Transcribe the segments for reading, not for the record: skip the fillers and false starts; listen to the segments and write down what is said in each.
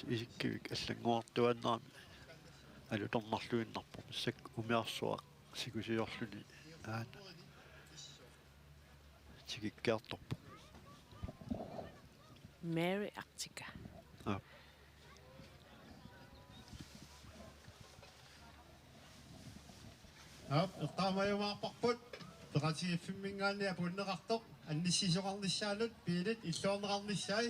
isikkivik аллангуартуаннаами алуторнарлуиннарпо сак умиарсуақ сикусиорлүни аана тигиккаарторпо Mary Arctica. Eqqaamajumаарparput peqatigiffimingaannia punneqartoq annissisoqarnissaanut piilit illuorneqarnissaai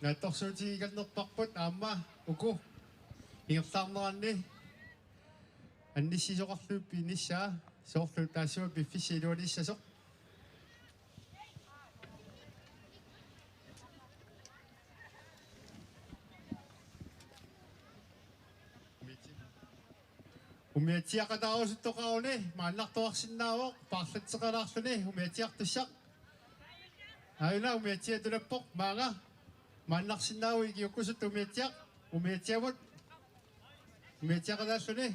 naattorsuutigikalnerparput aamma uku ingerlaarneranni annissisoqarluut piinissaa soorluut taassua piffisiluunissasoq umiatiaqataarusuttoqaruni maannartuarsinnaawoq paarlatseqalaarluni umiatiartussaq aina umiatiatulappoq maanga maannarsinnaawu ikiukkusut umiatiamut umiatiaqalaarluni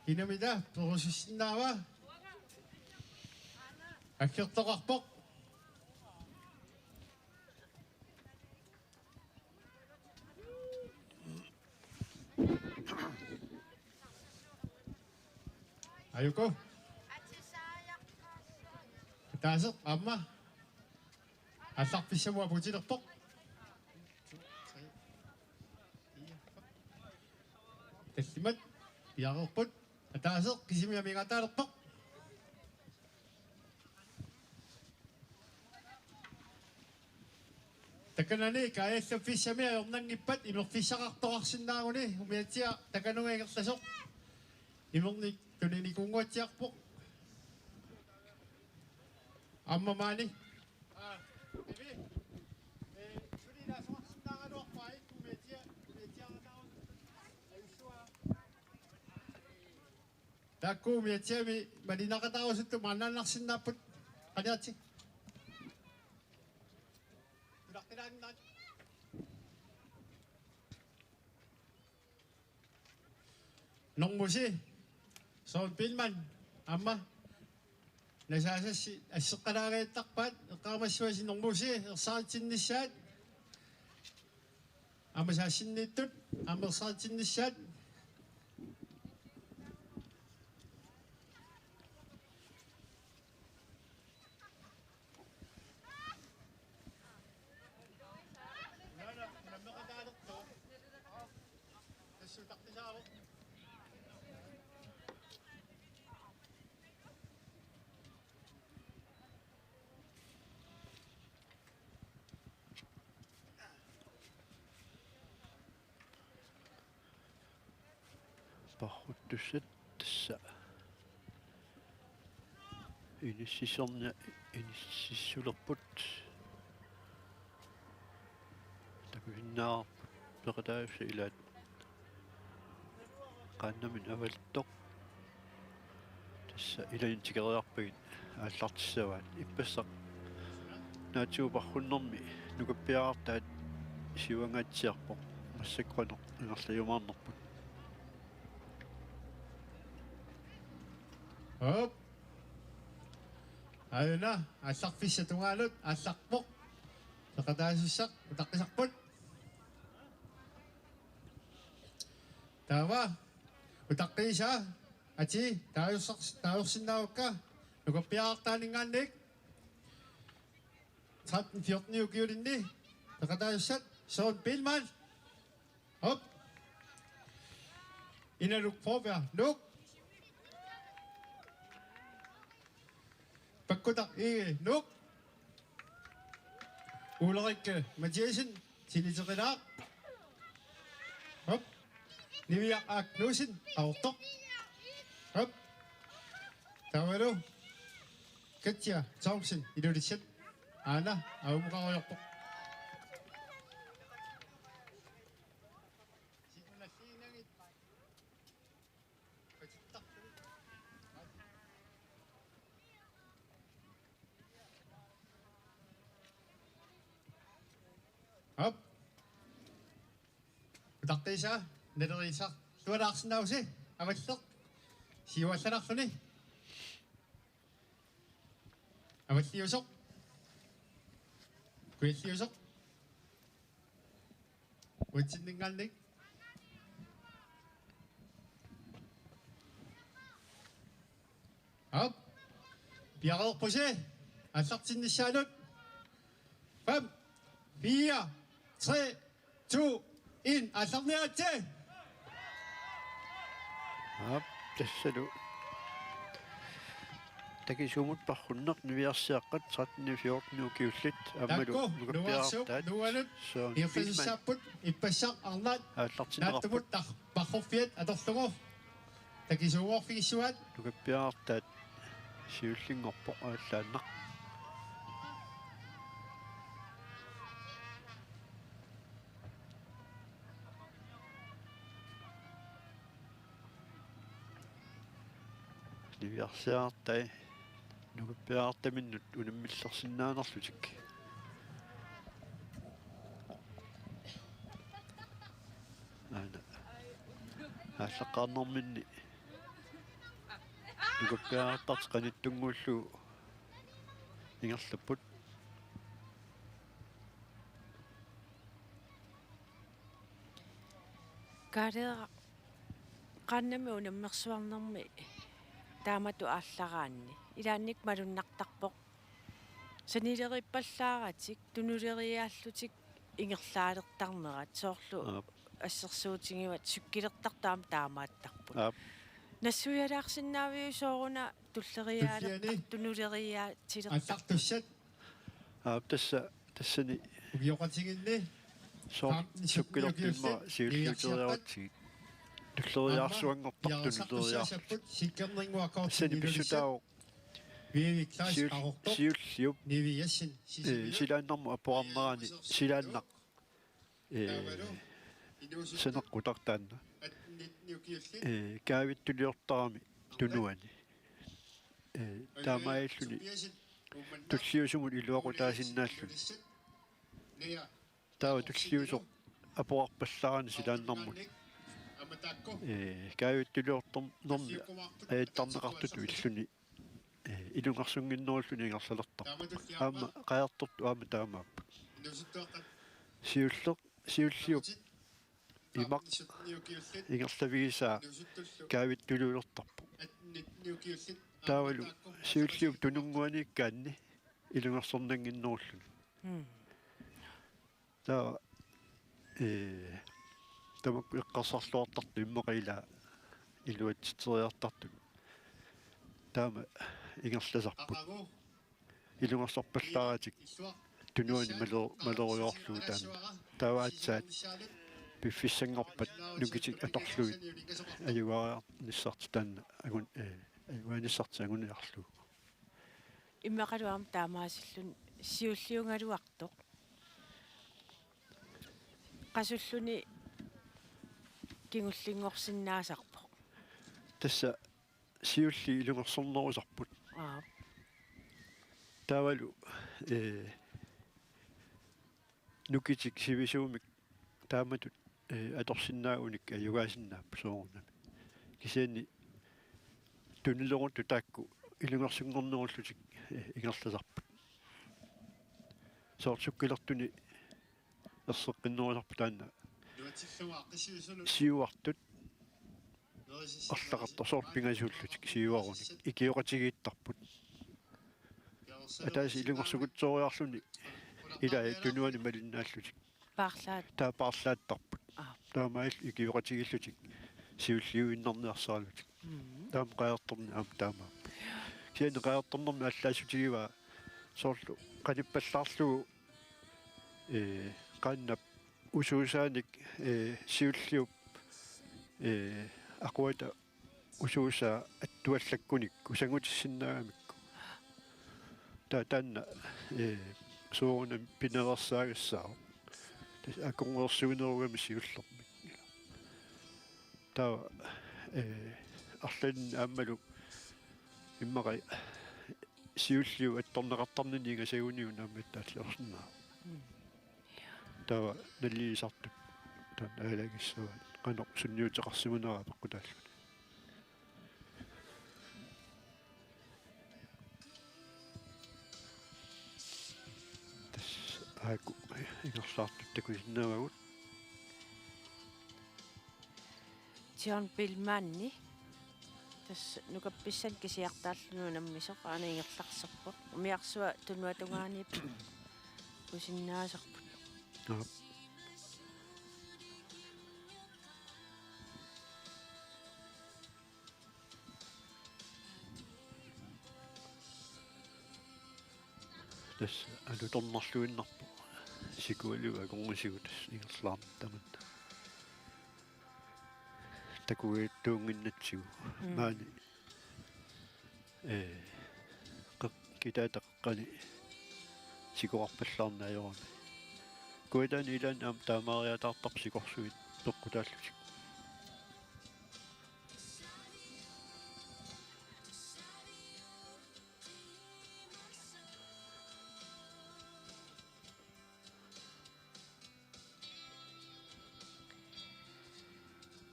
inamida perusussinnaawa аккертоқарпоқ Ayuko. Tasok amma. Asak bisa buat puji dok. Testimat. Biar pun. Tasok kisi mi amingata dok. Takanani kaya sa fisya mi ayom nang ipat imong fisya kaktoak sindango ni umiatya takanong ay tasok imong ni tunini kungot siyak po amma mani bibi suri na so sindangan do pai umiatya na ayuswa dako umiatya mi madina katao sa tumanan nak sinapot kanyat si Nong musi, so pilman, ama, nasasasi, asukararay takpat, kamaswa si nong musi, saan sinisyad, ama sa sinitut, ama saan sinisyad, parruttussat tassa inississulerput takusinnaar peqataavsa ilaat qaannamin avaltoq tassa ilaintikeriarpagit aallartissavaat ippassaq naatuuparrunnermi nukappiaqartaat siuangaatsiarpoq массаккуанер ингерлаюмаарнерпут Hop. Ayun na, asak fish sa tungalot, asak pok. Nakadasusyak, utak-isakpot. Tama, utak-isa. Achi, tayo sinawag ka. Nagpapiyak taning andik. Sat, fiyok niyo kiyo rin di. Nakadasusyak, son pilman. Hop. Inaluk po ba? Look. Pagkutak nuk ulak ke majesin sini sekedak hop niwiak ak nusin autok hop tawaro kecil Thompson Indonesia ana au muka koyok pok Hop. Betakte siya. Nilari siya. Tuwaraksin daw siya. Amat siya. Siwa siya nakso ni. Amat siya usok. Kuya siya usok. Uitsinningalnik. Op. Bjerget på sig. Asartinnissaanut. 5, 4, 3, 2, 1. Asarniatse. тассалу такисумут пархуннеқ нивиарсиаққат 13-14 киуллит аммалу Takko. Nuarsuk. нугаппиартаат Nuanut. соо Irfissapput. Ippasaq arnaat. ааллартинеқарпут Naattumut parruffiat atorlugu. Takisuuorfigissuat. нугаппиартаат сиуллингорпоқ ааллааннақ нивиарсиартай нугаппиартаминнут унаммиллерсинаанерлутик ана ааллаққарнэрминни нугаппиартарт қаниттунгууллу ингерлаппут Kaadera qannami unammersuarnermi taamatu aalлараанни илаанник малуннартарпоq санилериппаллааратик тунулериааллутик ингерлаалертарнерат соорлу ассерсуутингиват суккилертартаам таамааттарпут нассуялаарсиннаавиу сооруна туллериаалертар тунулериаа тилертар Asartussat. тассани Ugiоqatiginni. суккилертимма сиуллутериарутсигит туллериаарсуангорпарту туллериаар Sikkerninguakort. сани писсутао Viiviklaas arortoq. сиуллиуп Niviassin. силааннэрму апоарнерани силааннақ сенеққутартаанна каавиттулиортарами тунуани таамаиллуни туллиусумут илуақутаасиннааллуни таава туллиусоқ апоарпалларани силааннэрмут каавиттулиорторнэрми ааттарнеқартуту иллуни илунгарсунгиннеруллуни ингерлалертар аама қаярторту аама таамааппут сиуллиуп имақ ингерлавигисаа каавиттулиулертарпу таавалу сиуллиуп тунунгуаниккаанни илунгерсорнангиннеруллуни таа тамак эққарсарлуартарту иммақила илуатситериартарту таама ингерласарпут илунгерсорпаллааратик тунуани малеруйорлуу таана тааваатсаат пиффиссангорпат нукитик аторлуит аюгаа ниссарти таана агун аюганиссарти агуниарлуу иммақалуам таамаасиллун сиуллиунгалуартоq qasulluni кингуллингорсинаасарпоq тасса сиулли илунгерсорнерусарпут таавалу нукитик сивисуумик тааматут аторсиннаагуник аюгаасиннааппу соорунами кисиани тунилеруту таакку илунгерсунгорнеруллутик ингерласарпут соорсуккилертуни ерсеққиннерусарпу таанна сиуартут арлақартор соорпингасууллутик сиуаруник икиоқатигииттарпут атааси илунгерсугутсоориарлуни илаа тунуани малиннааллутик paarlaat таапаарлааттарпут таамаил икиоқатигиллутик сиуллиуиннэрниарсаалутик таам қаярторни аам таамаа киани қаярторнэрми аллаасутигива соорлу қаниппаллаарлугу қаннап усуусааник сиуллиуп ақуата усууса аттуаллаккуник усангутиссиннаагамикку таанна суурунам пинерерсаагассаа тас аконгерсуинеругами сиуллермик таа арлин ааммалу иммақай сиуллиу атторнеқартарнинига сагуниунаамматтааллерснаа таа наллисарту таан аалагиссуа qanoq sunniuteqarsimunera peqqutaallu tas aaku ingerlaartut takusinnaavagut Tion pilmanni. Tässä nukappissan kisiartaallununammisoq aaniingerlarserpoq. Umiarsua tunuatungaani usinnaasarput. Ja. Tässä alutornerluinnarpu sikualiuga kongisigut ingerlaartamata. Takuittuunginnatsigu maani kitaataqqani sikuarpallarnaajorami. Kuitan ilan am taamariataartarp sikorsuit peqqutaallusik.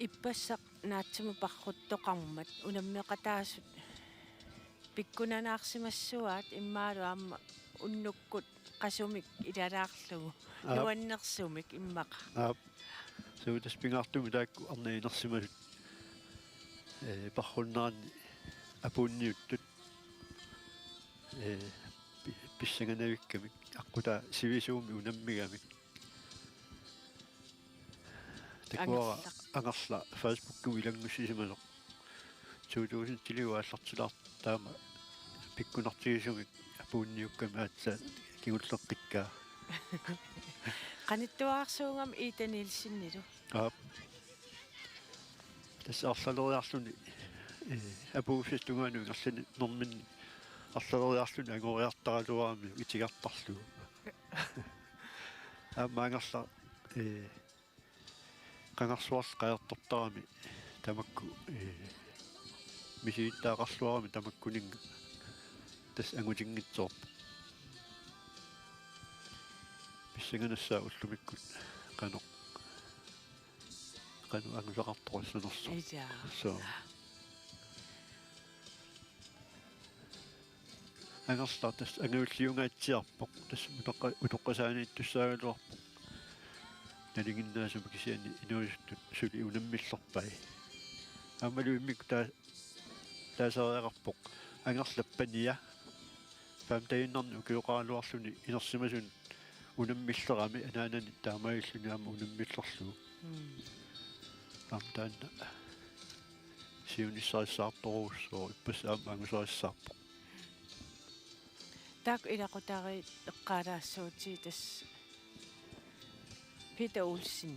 Ippassaq naatsuma parruttoqarmat unammeqataasut pikkunanaarsimassuaat immaalu aamma unnukkut qasumik ilalaarlugu nuannersumik immaqa Suutas pingaartumi taakku arniinersimasut parrunnaarni apuunniuttut pissanganavиккамик аққута сивисууми унаммигамик такуара ангерла Facebook-ку илангуссисималоқ 2000 аллартилаар таама пиккунартигисумик апуунниукками аатсаат кигуллеққиккаа qanittuaarsuungam iitanilsinnilу тасса арлалериарлуни апууффистугаanu ингерлани норминни арлалериарлуни агориартаралуарами итигартарлугу аамаангерла qangarsuarl qaertortarami tamakku misiittaaqarluarami tamakkuninga tas angutiнгитсоорп писсаганассаа уллумиккут qanu ангусақарторуссанерсо ija so ангарла тас ангиуллиунгаатсиарпоқ тас утоққасаанииттуссаагалуарпоқ налигиннаасума кисиани инуисуттут сули унаммиллерпай аммалу иммик таасариақарпоқ ангерлаппания фамтаиннарни укиоқаалуарлуни инерсимасун унаммиллерами анаанани таамаиллуни аама унаммиллерлугу фамтаанна сиунissaarsаарторуussоо иппасаама ангусариссаарпоқ tak ilaqutari eqqaalaassuuti tas Peter Olsen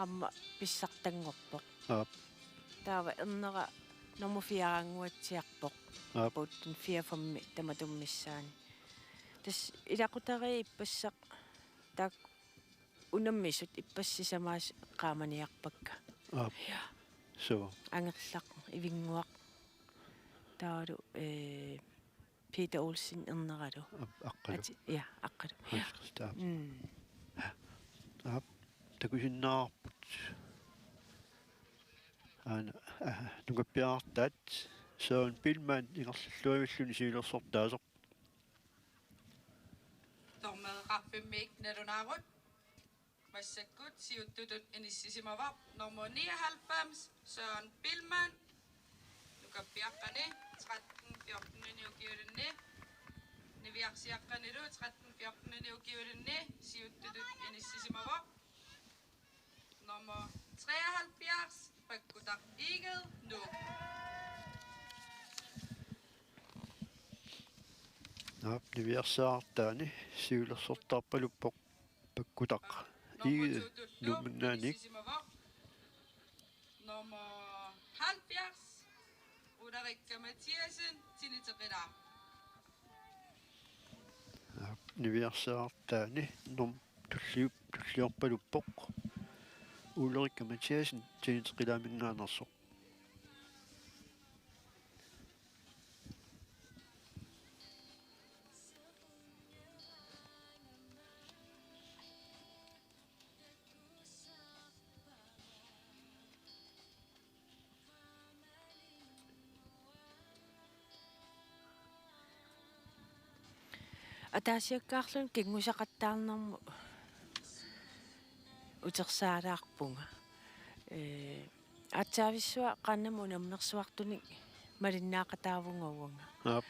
amma pissartangorpoq taava ernera nummer 4 anguatsiarpoq puuttun 45 tamatummissaani tas ilaqutari ippassaq tak unammisut ippassisamaas qaamaniarpakka so angerlaq ivinguaq taalu Peter Olsen erneralu аққалу ja aqqalu ханскристаап такусиннаарпут аана нугаппиаартаат соон пилман ингерллуавиллуни сиилерсортаасоқ Tormeeqarfimmiik nalunaarut massakkut siuttutut inissisimavaq nummer 99 Søren Billman nukappiaqqani 1314 ukiulinni niviarsiaqqanilu 1314 ukiulinni siuttutut inissisimavaq nummer 73 Pakkutaq Igel nu niviarsaartaani siulersortaarpaluppoq pakkutaq ige nummingaanik nummer 70 Ulrika Mathiasen tiniteqila niviarsaartaani tulliorpaluppoq Ulrika Mathiasen tiniteqilaaminngaanersoq атаасиаккаарлун кингусақаттаарнэрму утерсаалаарпунга атсаависсуа qannam unamnersuartuni малиннаақатаавунгауанга Ап.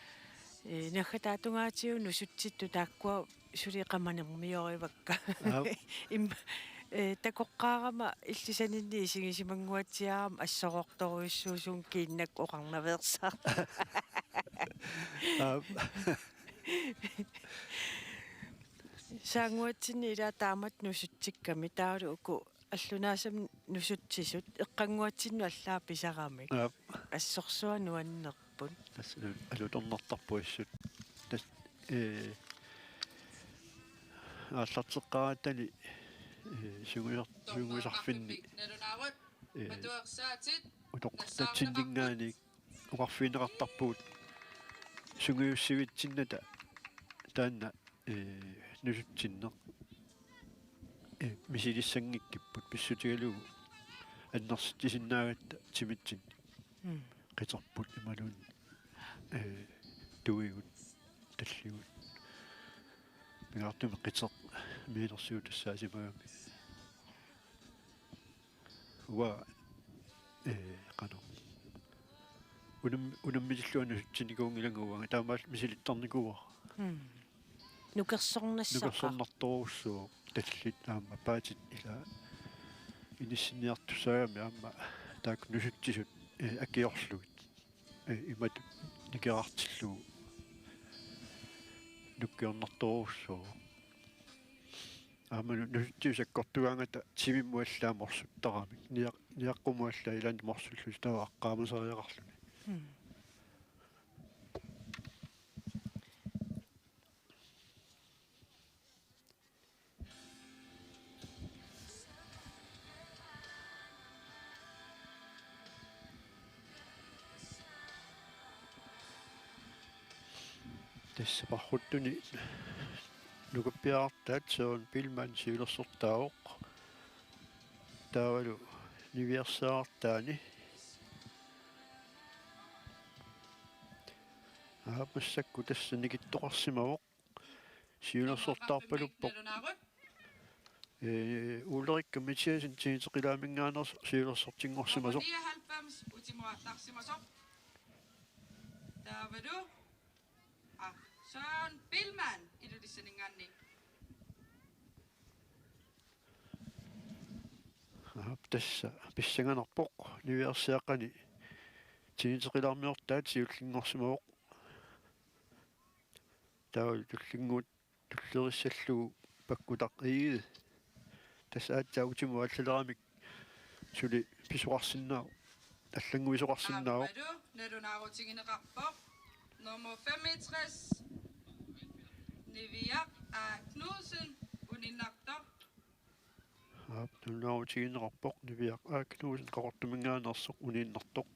наггатаатунгаатиу нусутситту тааккуа сулиқаманермиоривакка Ап. им такоққаарама иллисанинни исигисимангуатсиаарам ассоқорторуиссуусуун киннак оқарнаверсаа Ап. саангуатсини ила таамат нусутсикками таалу уку аллунаасам нусутсисут эққангуатсинну аллаа писарамик Ап. ассорсуа нуаннерпут Тас алуторнартарпуиссут. Тас ааллартеққаратани сугуисарфинни налунаарут матуарсаатит утоққартатсиннингаани уқарфинеқартарпуут сугуйуссивитсинната таанна нусутсиннеқ мисилиссангиккиппут писсутигалугу аннерситисиннаагатта тимитсин қиторпут ималуун туигут таллигут мигартуми қитеқ миинерсуут тассаасимагами уа қано унаммисиллуану сутсиникуунгилангуага таамаал мисилиттарникуа нукерсорнассаа нукерсорнарторуссуу таллит аама паатит ила иниссиниартусаагами аама таак нусутсисут акиорлугит имат никерартиллуу нуккиорнарторуссуу аама нусутсисаккортугаангата тимиммуаллааморсуттарамик ниаққумуалла илан морсуллус таа аққаамасариақарлуни tässä pahuttuni nukuppiartaat se on pilman siulersortaavoq taavalu niviarsaartaani aapassakku tässä nikittoqarsimavoq siulersortaarpaluppoq ullerikka mitiasin tiiteqilaamingaanerс siulersortingorsimasoq 99 utimuatarsimasoq taavalu Sean Pillman ilulissaningaanni tässä pissanganerpoq niviarsiaqqani tiiteqilaarmiortaat siullingorsimavoq taavalu tullinguut tullerissallugu pakkutaq iigi tässä aatsaa utimuallaleraamik suli pisuqarsinnaaq аллангуисоқарсиннаавоқ налунаарутигинеқарпоқ nummer 65 Niviaq Knudsen uninaqtor налунаарутигинеқарпоқ Niviaq Knudsen қақортумингааnersuq унииннартоқ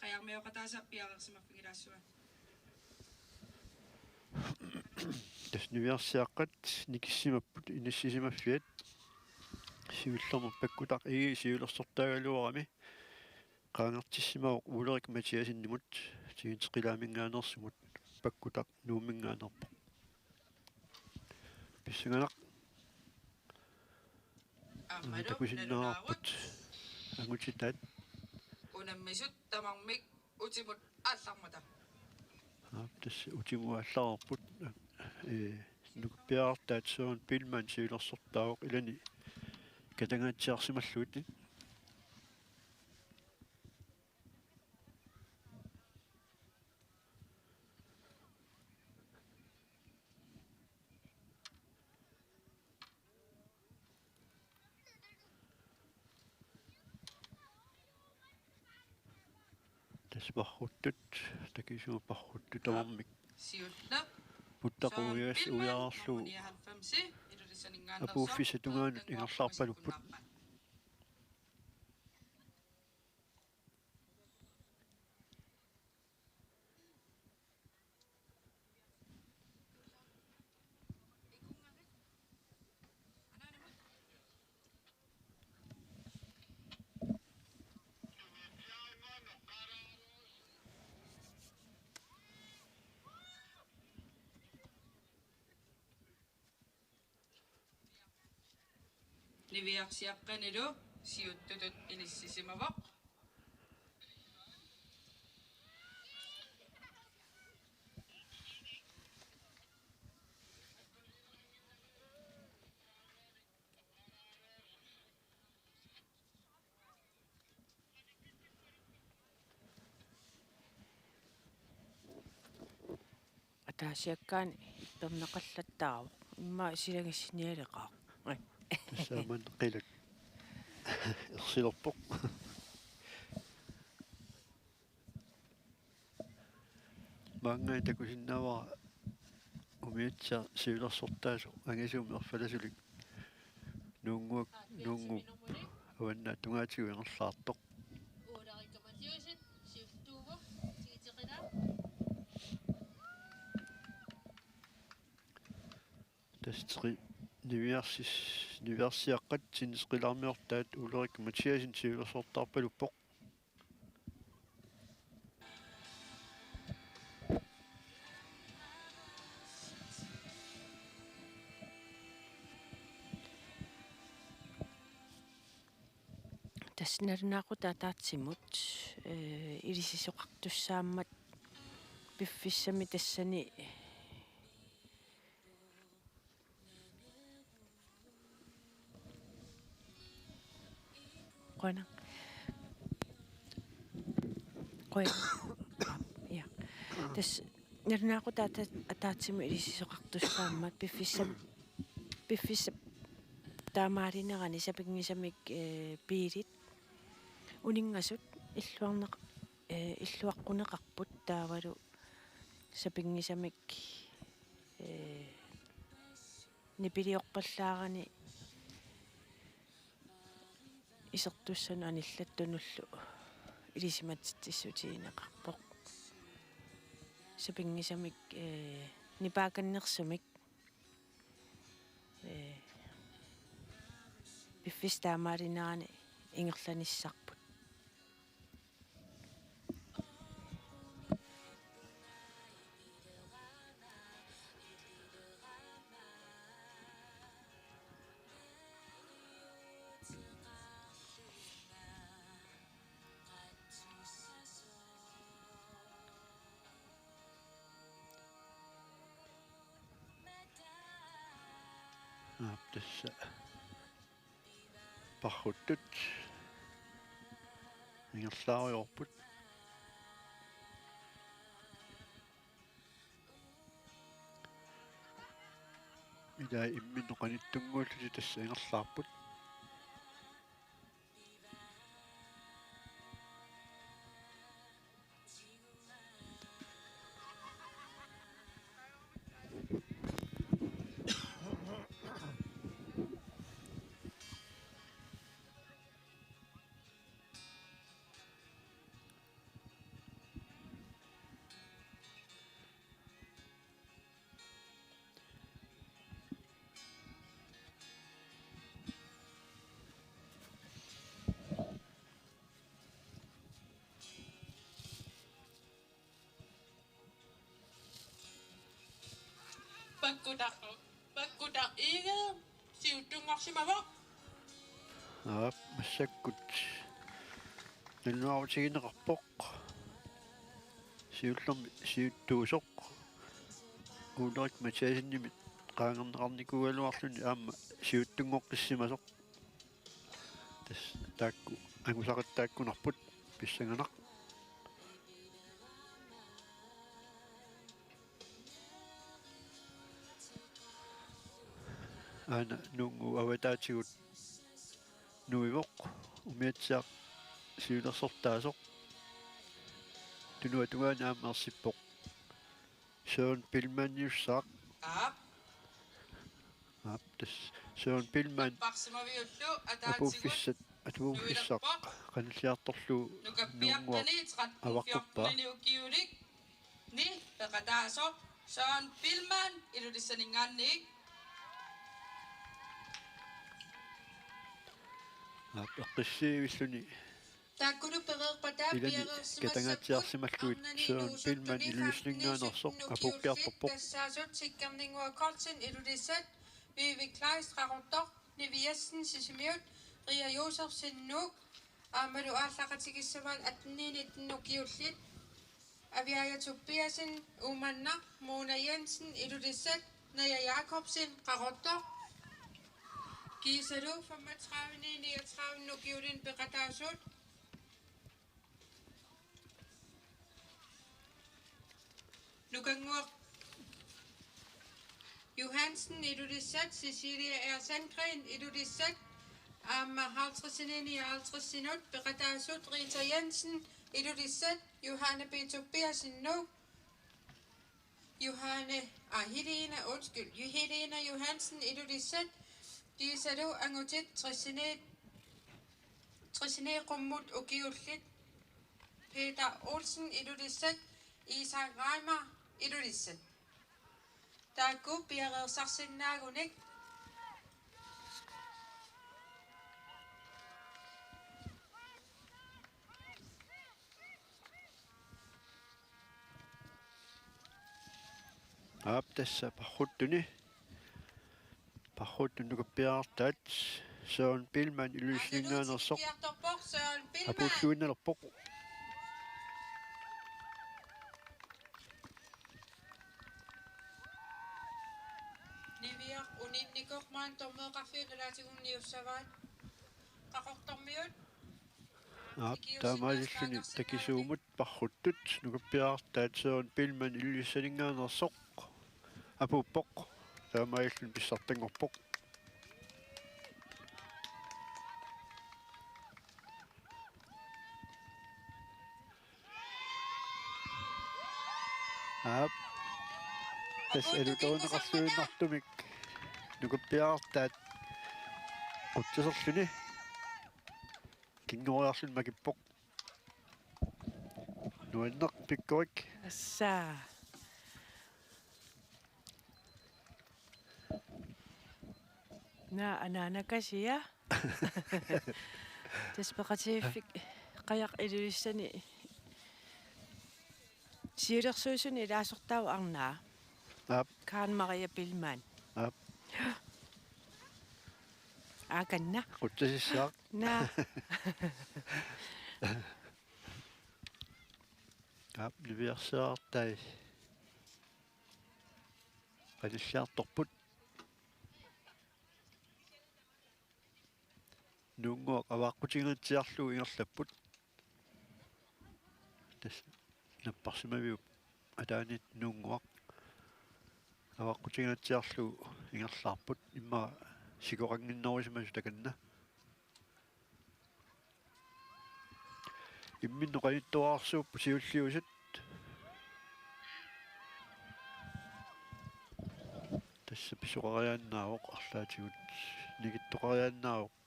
qajarmiuqataasappiaqersimaffigilaassuа тас Niviarsiaqqat никиссимаппут инассисимаффиат сиуллерму паккутақ иги сиулерсортаагалуарами qaangertissimaaq ulerik matiasinнимут тигитеқилаамингааnerсумут паккутақ нууммингаанерпоқ писсанганақ такусиннаарпут ангутитаат unammisut tamarmik utimut aallarmata тас утимуаллаарпут нукпиаартаат соон пилман сиулерсортаавоқ илани катангаатсиарсималлуутни парруттут такисума паррутту тамармик siulla путтақуиас уяарлу апууффисатунгаанут ингерлаарпалуппут Niviarsiaqqanilu siuttutut ilissisimavaq атаасиаккаани пернеқаллаттаару имма силагиссиниалеқаа тассааман qilak ерсилерпоқ маангай такусиннаавара умиатсаа сиулерсортаасу ангасуми ерфаласулик нуунгуак нуунгу аванна тунгаатигу ингерлаартоқ тастри niversiaqqat sinisqilarmiortaat ulerik matiasin siulersortarpaluppoq тассиналунаақута таатсимут илисисоқартуссааммат пиффиссами тассани qana qoy ja tas nernaaqut ataatsimu ilisisoqartussaammat piffissa taamaarinnerani sapingisamik piilit uningasut illuaqquneqarput taavalu sapingisamik nipiliorpallaarani isertussan anillattunullu ilisimatsitsissutiineqarpoq sapingisamik nipaakannersumik piffistaamalinaani ingerlanissarput tassa parruttut ingerlaariorput ida imminnoqanittunguulluti tassa ingerlaarput Bakkudak iga siuttungarsimavaq massakkut nalluarutigineqarpoq siullermi siuttuusoq ulerik matiasinnimit qaangerneqarnikugaluarluni aamma siuttungoqqissimasoq tas taakku angusaqattaakkunarput pissanganaq ana nungu avataatigut nuivoq umiatsiaq siulersortaasoq tunuatugaani aammerssippoq Søren Pilman-jussaaq tas Søren Pilman parsimaviullu apuuffissat atuuffissaq qanilliartorlu nunguaq avaqquppaa ukiulik ni peqataaso Søren Pilman ilulissaningaanniik eqqissiivilluni taakulu pereerpataa katangatiarsimalluit Søren Pilman ilulisningaanersoq apukkiartorpoq tassaasut sikkerninguakortin ilulissat Vivi Kleist rarortor Niviassen sisimiut ria Josefsinnuk malu aallaqatikissamal atniinitnukiullit aviajatuppiasin umannaq Mona Jensen ilulissat Naja Jakobsen qaqortoq kiisalu 35 nukiulin peqataasut nukanguaq Johansen ilulissat Cecilia R. Sandgren ilulissat Amma 50 peqataasut Rita Jensen ilulissat Johanne B. Tobiasinnu Helena Johansen ilulissat Diisalu angutit Trissine qummut ukiullit Peter Olsen ilulissat Isak Reimer ilulissat taakku piareersarsinnaagunik Tässä parruttuni nukappiartaat Søren Billman ilusinganersoq apulluinnerpoq Niviaq uninnikoqmaan tormeeqarfiunalaatigunniussavaat qaqortormiut taamaalluni takisuumut parruttut nukappiartaat Søren Billman ilusinganersoq apuppoq taamaallun pissartangorpoq tässä elutoonneqarluinnartumik nukappiartaat quttiserluni kingoriarlun makippoq nuanneq pikkurik Assaa. Anaanakasia. Taspeqatiiffik qajaq ilulissani siulersuusuni ilaasortau arnaa. Karen Maria Billman. Akanna. quttasissaaq Na. niviarsaartai qalissiartorput nuunguaq avaaqqutigitsiarlu ingerlapput tas napparsimaviup ataanit nuunguaq avaaqqutigitsiarlu ingerlaarput imma sikoqanginnorismasu takanna imminno qanittuaarsuuppu siulliusat tässä pisuqariannaavoq arlaatigut nigittoqariannaavoq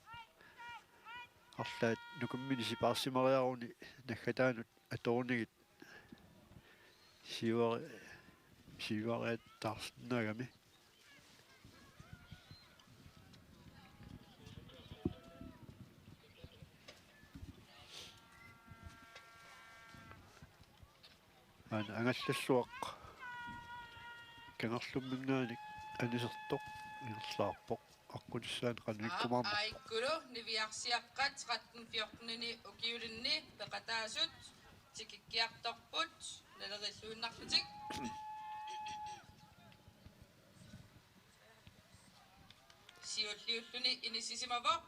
arlaat nukummini sipaarsimariaruni naggataanut atornigit siuariattaarsinnagami ana angallassuaq kangerlummingaanik anisertoq ingerlaarpoq aqulissaan qanuikkumaarma aikkulu niviarsiaqqat 1314 ukiulinni peqataasut tikikkiartorput nalerilluinnarlutik siulliulluni inisisimavoq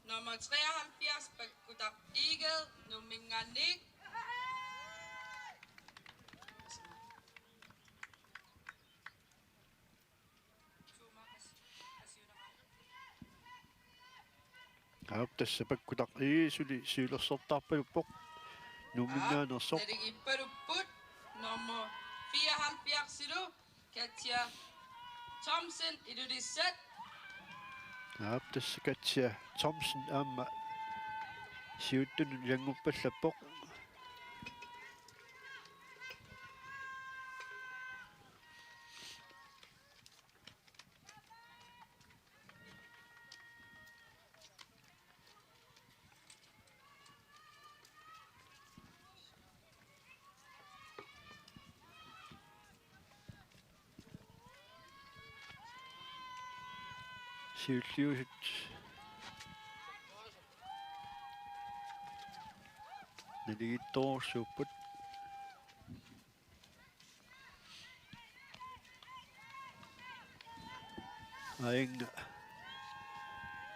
nummer 73 pakkutaq Igel nummingaannik tässä pakkutaq iisuli siulersortaarpaluppoq numminngaanersoq Nerigipparupput nummer 74 Katja Thomsen ilulissat tässä Katja Thomsen aamma siuttunun janguppallappoq siulliusut Naligittorsuupput aing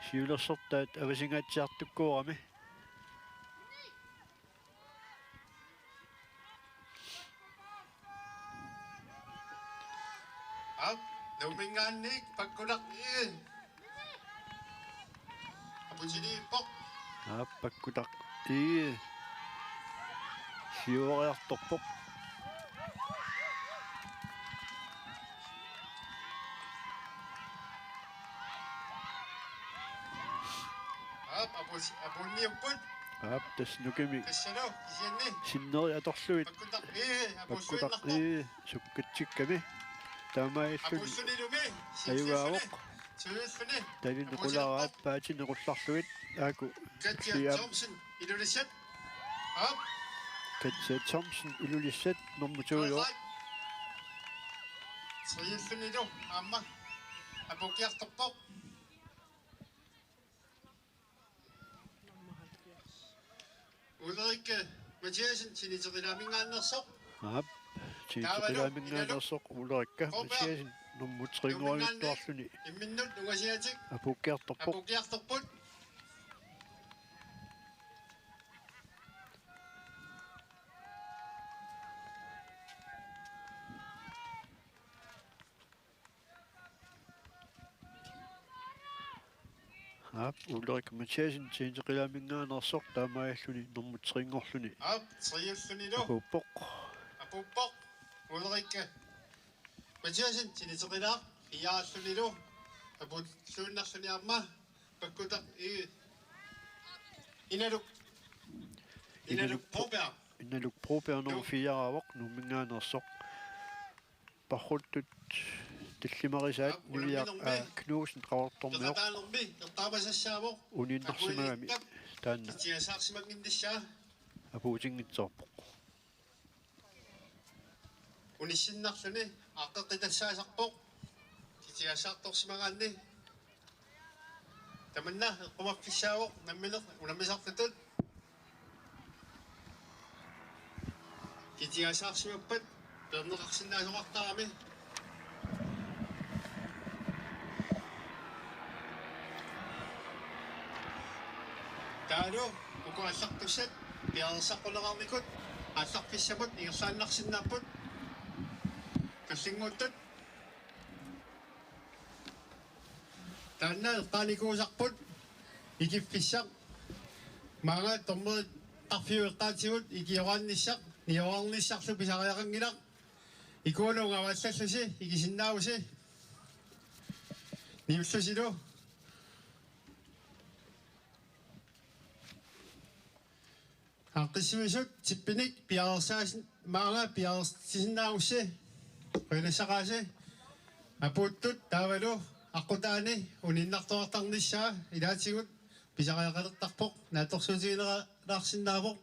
siulersortaat avasingatsiartukkuurami Up, numinganik, pagkulak iin. Apun sinipok. aappakkulaq ii siuariartorpoq Up, apun niupput. aap tasnukimi Kassano, kisianni. sinneri atorluit Pagkulak iin, apun pakkulaq suinnarpo. ii sukkatsikkami taamailluni Apun sunilumi. ayuaavoq Suinnarfuni. talinnequlaaraat paatinequllarluit aaku Katja siam Thompson, Indonesia. Up, Katja Thompson ilulissat normuturior suinnarfunilu, amma. Apukiartorpoq. Ulrike Mathiasen, siniteqilaamingaannersoq. aap tiiteqilaamingaanерсоq ulerikka masiasin normutringuagittuarluni Imminnut ungasiatik. apukkiartorpoq Apukiartorput. aap ulerikka masiasin tiiteqilaamingaanерсоq taamailluni normutringorluni Up, suinnarfunilu. apuppoq Apuppoq. Ulrike Mathiasen, siniteqilaaq. Iyaallunilu. Aput suinnarfuni amma. Pakkutaq inaluk. Inaluk Proberg. innaluk propernermu fiaraavoq nummingaanерсоq parruttut таллимарисаат нивиақ кнуусен qavartormiоq Taqataanermi, ertaamasassaamoq. uninnersimagami taanna Tiasaarsimagindissaa. apuutiнгитсоорpoq Unissinarluni, aqqeqitassaaserpoq. Tiasaartorsimagaanni. Tamanna, eqqumaffissaamoq, nammineq, unammisartutut. Tiasaarsimappat, perneqarsinnaasoqartarami. Taanu, uku allartussat, piarersaqquleqarnikut, алларфиссамут ингерлааннарсиннааппут каллингууттут таанна эққааникуусарпут икиффиссақ маага томмери qarfiueqqaatigut ikiorannissaq niorarnissarlu pisariaqanginaq ikuununga аваллаллуси ikisinnaavusi niullusilu aqqissimisut tippinik piarersaasin maanga piarersisinnaavusi qinassaqaasi apuuttut taavalu аққутаани униnnartoartarnissaa ilaatigut pisariaqalertarpoq naatorsuutigilerаарsinnaapoq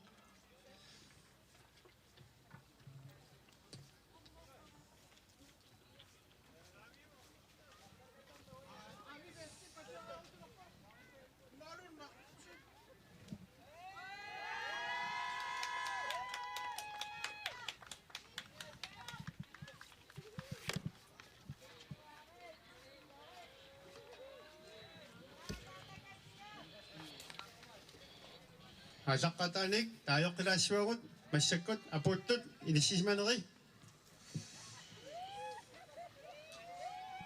асаққатааник таайоққилаассуагут массаккут апууттут иниссисманери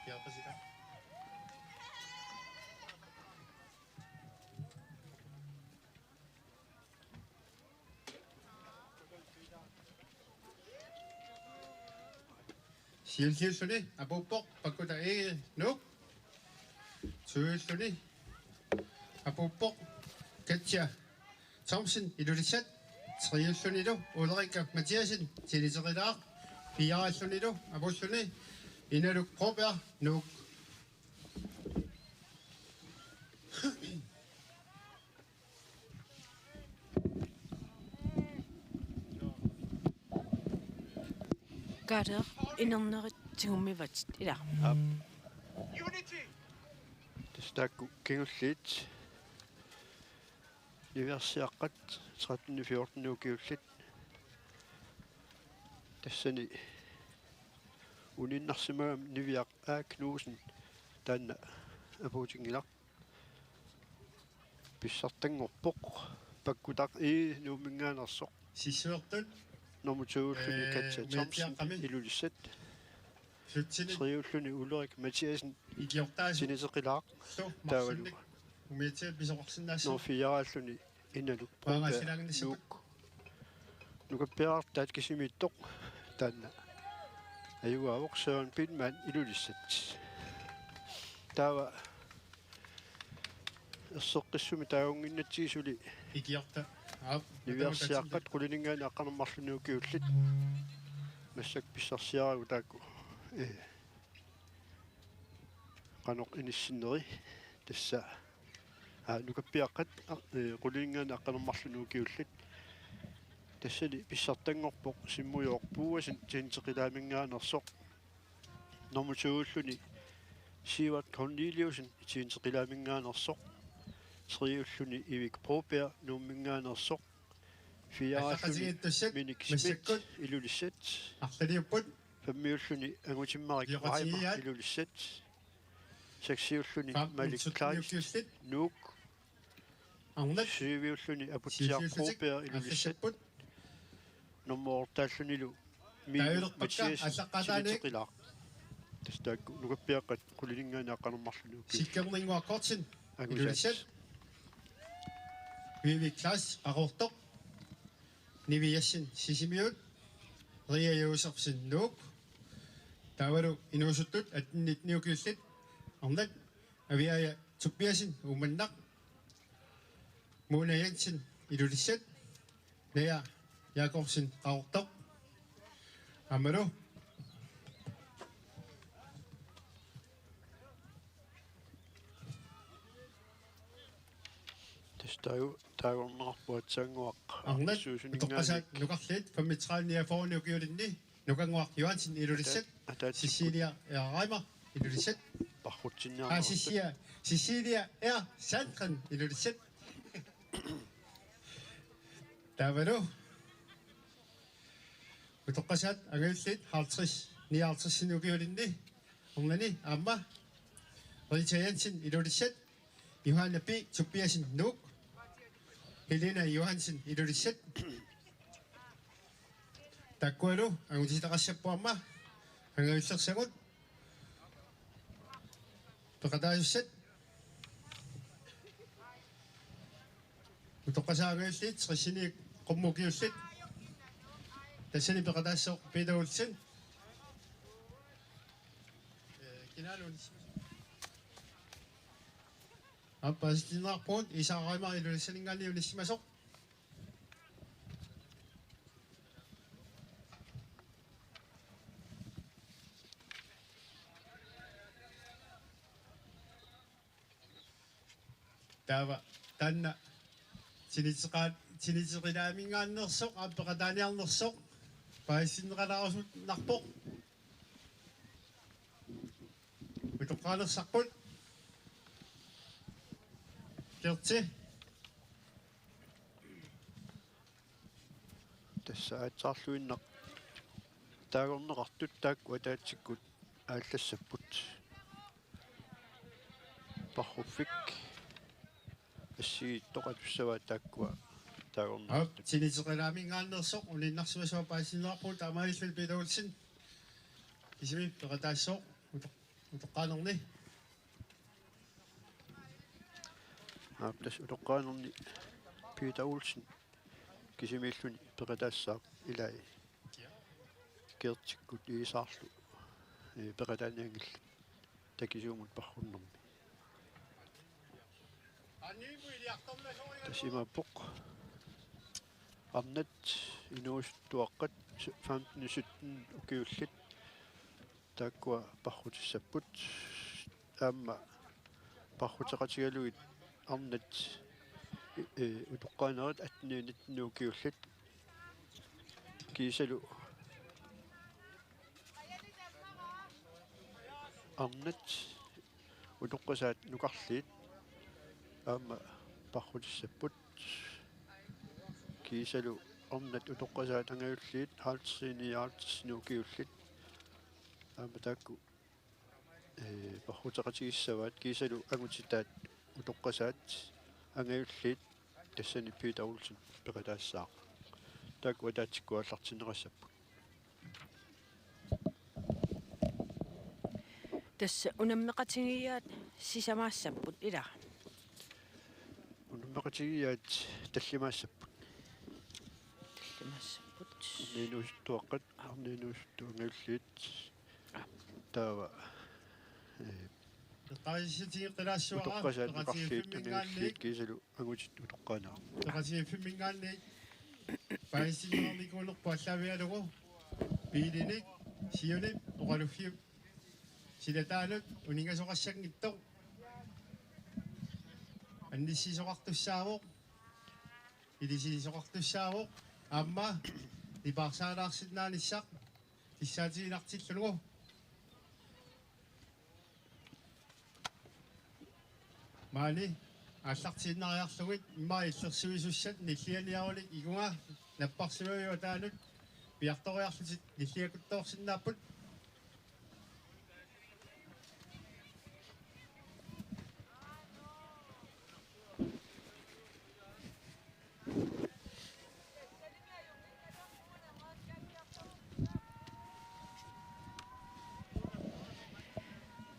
пиапасита сиэлсиэлсуни апууппоқ паккута нук суэлсуни апууппоқ катсиа Thompson ilulissat triullunilu Ulrika Mathiasen tiliteqilaaq piarallunilu apulluni inaluk Proberg nuk Gader inerneritsigummivat ila tastakku kingulliit Niviarsiaqqat 13-14 ukiullit tassani uninnarsimaam niviaq aaknuusen taanna apuutingilaq pissartangorpoq pakkutaq nuuminngaanersoq Sissuertut normutsuulluni katsa Thomsen ilulissat sutsini Triulluni Ulrik Mathiasen igiortaas siniteqilaaq so taavalu marsunnik umiatia pisoqarsinnaassu norfiaraalluni inaluk paangassilaangissapak nukappiaraartaat kisimittoq taanna ayugaavoq Søren Pidman ilulissat taava erseqqissumi taagunginnatsiisuli igiorta aap niviarsiaqqat quliningaani aqqanermarluni ukiullit масsak писсарсиарагу таакку qanoq inissineri tassa nukappiaqqat quliingaana aqqanermarluni ukiullit тассали писсартангорпоq симмуйоорпууасин тиинтеқилаамингааnersoq нормутугууллуни Sivert Corneliusen тиинтеқилаамингааnersoq триуллуни Ivik Broberg nuummingaanersoq фиараллуни Minik Schmidt ilulissat арлалиуппут фаммиуллуни агутиммарик Raimer ilulissat саксиуллуни Malik Kleist nuuk арнат сивиуллуни апутсиар Broberg ilulissat номмоортааллунилу таилерпакка аллаққатааник тастаакку нукаппиаққат qulilinggaani aqqanermarluni ukki сиккернингуаккортин илулissat виви класс ақортоқ нивиассин сисимиут риаюусерсин нуук тавару инуусуттут атнит ниукиуллит арнат авиая туппиасин уманнақ мунаянсин илулissat ная якорсин qaortoq амару таагорнерпуатсаангуақ арнат тоққасаат нукарлит 35 форни укиулинни нукангуақ юансин илулissat Cecilia Raimer ilulissat паррутсинниарнерпут Cecilia Sandgren ilulissat тавару тоққасаат агауллит 50 59 укиулинни орнани аама Rita Jensen ilulissat Johanna P. Tobiasen Nuuk Helena Johansen ilulissat таккуалу агутитақассаппуарма ангауллерсагут пеқатааюссат утоққасаагауллит срисини қуммукиуллит тассани пеқатаассоо пидаулсин киналун аппастинарпуут исаараймар илулиссанингаани улиссимасоқ таава танна синитеқинаамингааннерсоқ ааппеқатааниарнерсоқ паассиннеқалаарусут нарпоқ утоққаалерсарпут керти тассаатсаарлуиннақ таагорнеқартут таакку атаатсиккут ааллассаппут парруффик ассигиттоқа туссаваа тааккуа таагорнеқартут синитеқинаамингааннерсоқ улиннарсимасуа паассиннеқарпут таамааллал пилаулсин исими пеқатаассоқ утоққаанерни аптас утоққаанерни Peter Olsen кисимииллуни пеқатаассаақ илай кертиккут иисаарлу пеқатааниангил такисуумут парруннэрми тасимаппоқ арнат инуустуаққат 15-17 укиуллит тааккуа паррутиссаппут аама паррутеқатигалугит арнат утоққаанерат атниунитнуукиуллит кисалу арнат утоққасаат нукарлиит аама паррутиссаппут kiisalu ornat utoqqasaat angayulliit aaltersiiniaartissnuukiullit aamataakku parruteqatigissavaat kiisalu angutitaat utoqqasaat angayulliit тассани Питаулсен пекатаассаа таак ватаатиккуаллартиннерассаппу тасса унаммеқатигиаат сисамаассаппут ила унуммеқатигиаат таллимаассаппу таллимаассаппут нинуустуаққат арнинуустуангиуллиит таава тааситигиқилаассуараа утоққасаат неқарлиит ангиуллиит кисалу агутит утоққаанаа тақасииффиммингаанни паисигерникуулерпу аллавиалугу пиилиник сиуни оқалуффиу силатаалут унингасоқассагниттор анниссисоқартуссаавоқ илисисоқартуссаавоқ аама ипарсаалаарсиннааниссақ тиссаатигинартиллугу маани аллартииннариарлугит имма иллерсуисуссат ниллианиарулик игунга наппарсимавиу таанут пиарториарлутит ниллиакуттоорсиннааппут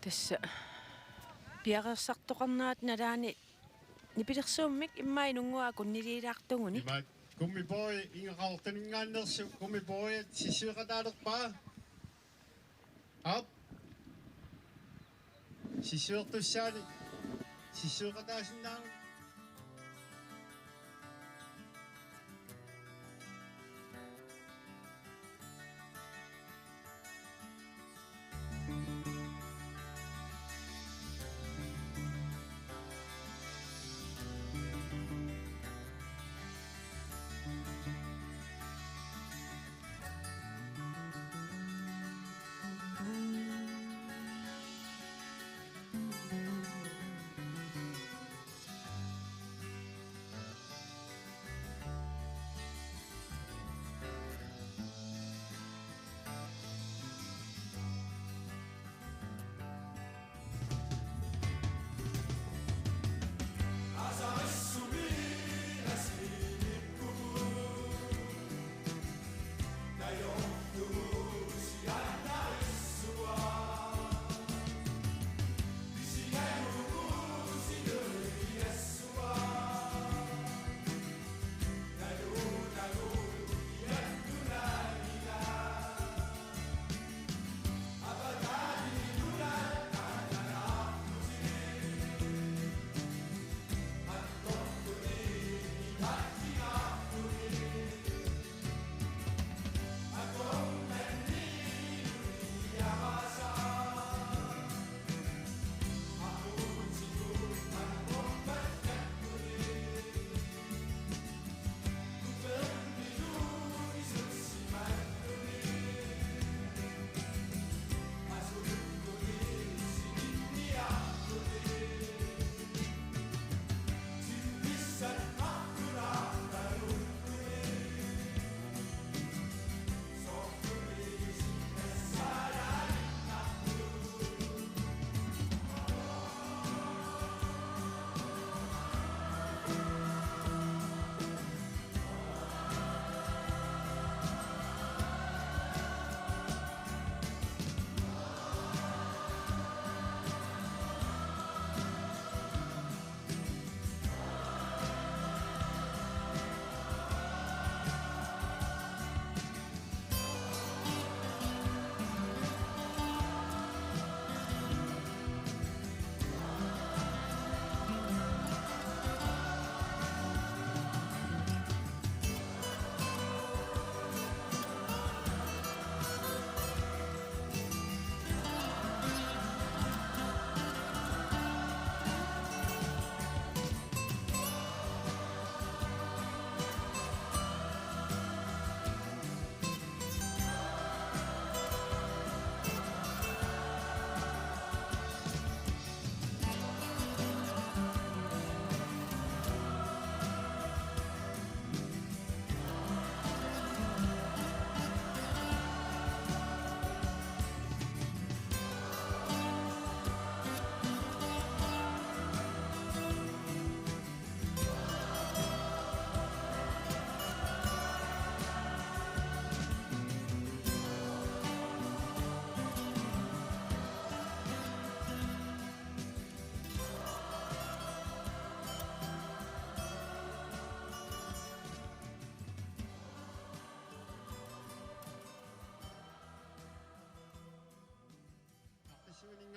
тасса пиарерсартоқарнаат налаани нипилерсууммик иммай нунгуа куннилиилаартугуни има куммипой ингақаортанингааннерсу куммипой сисуеқатаалерпаа ап сисуертуссаали сисуеқатаасиннаангу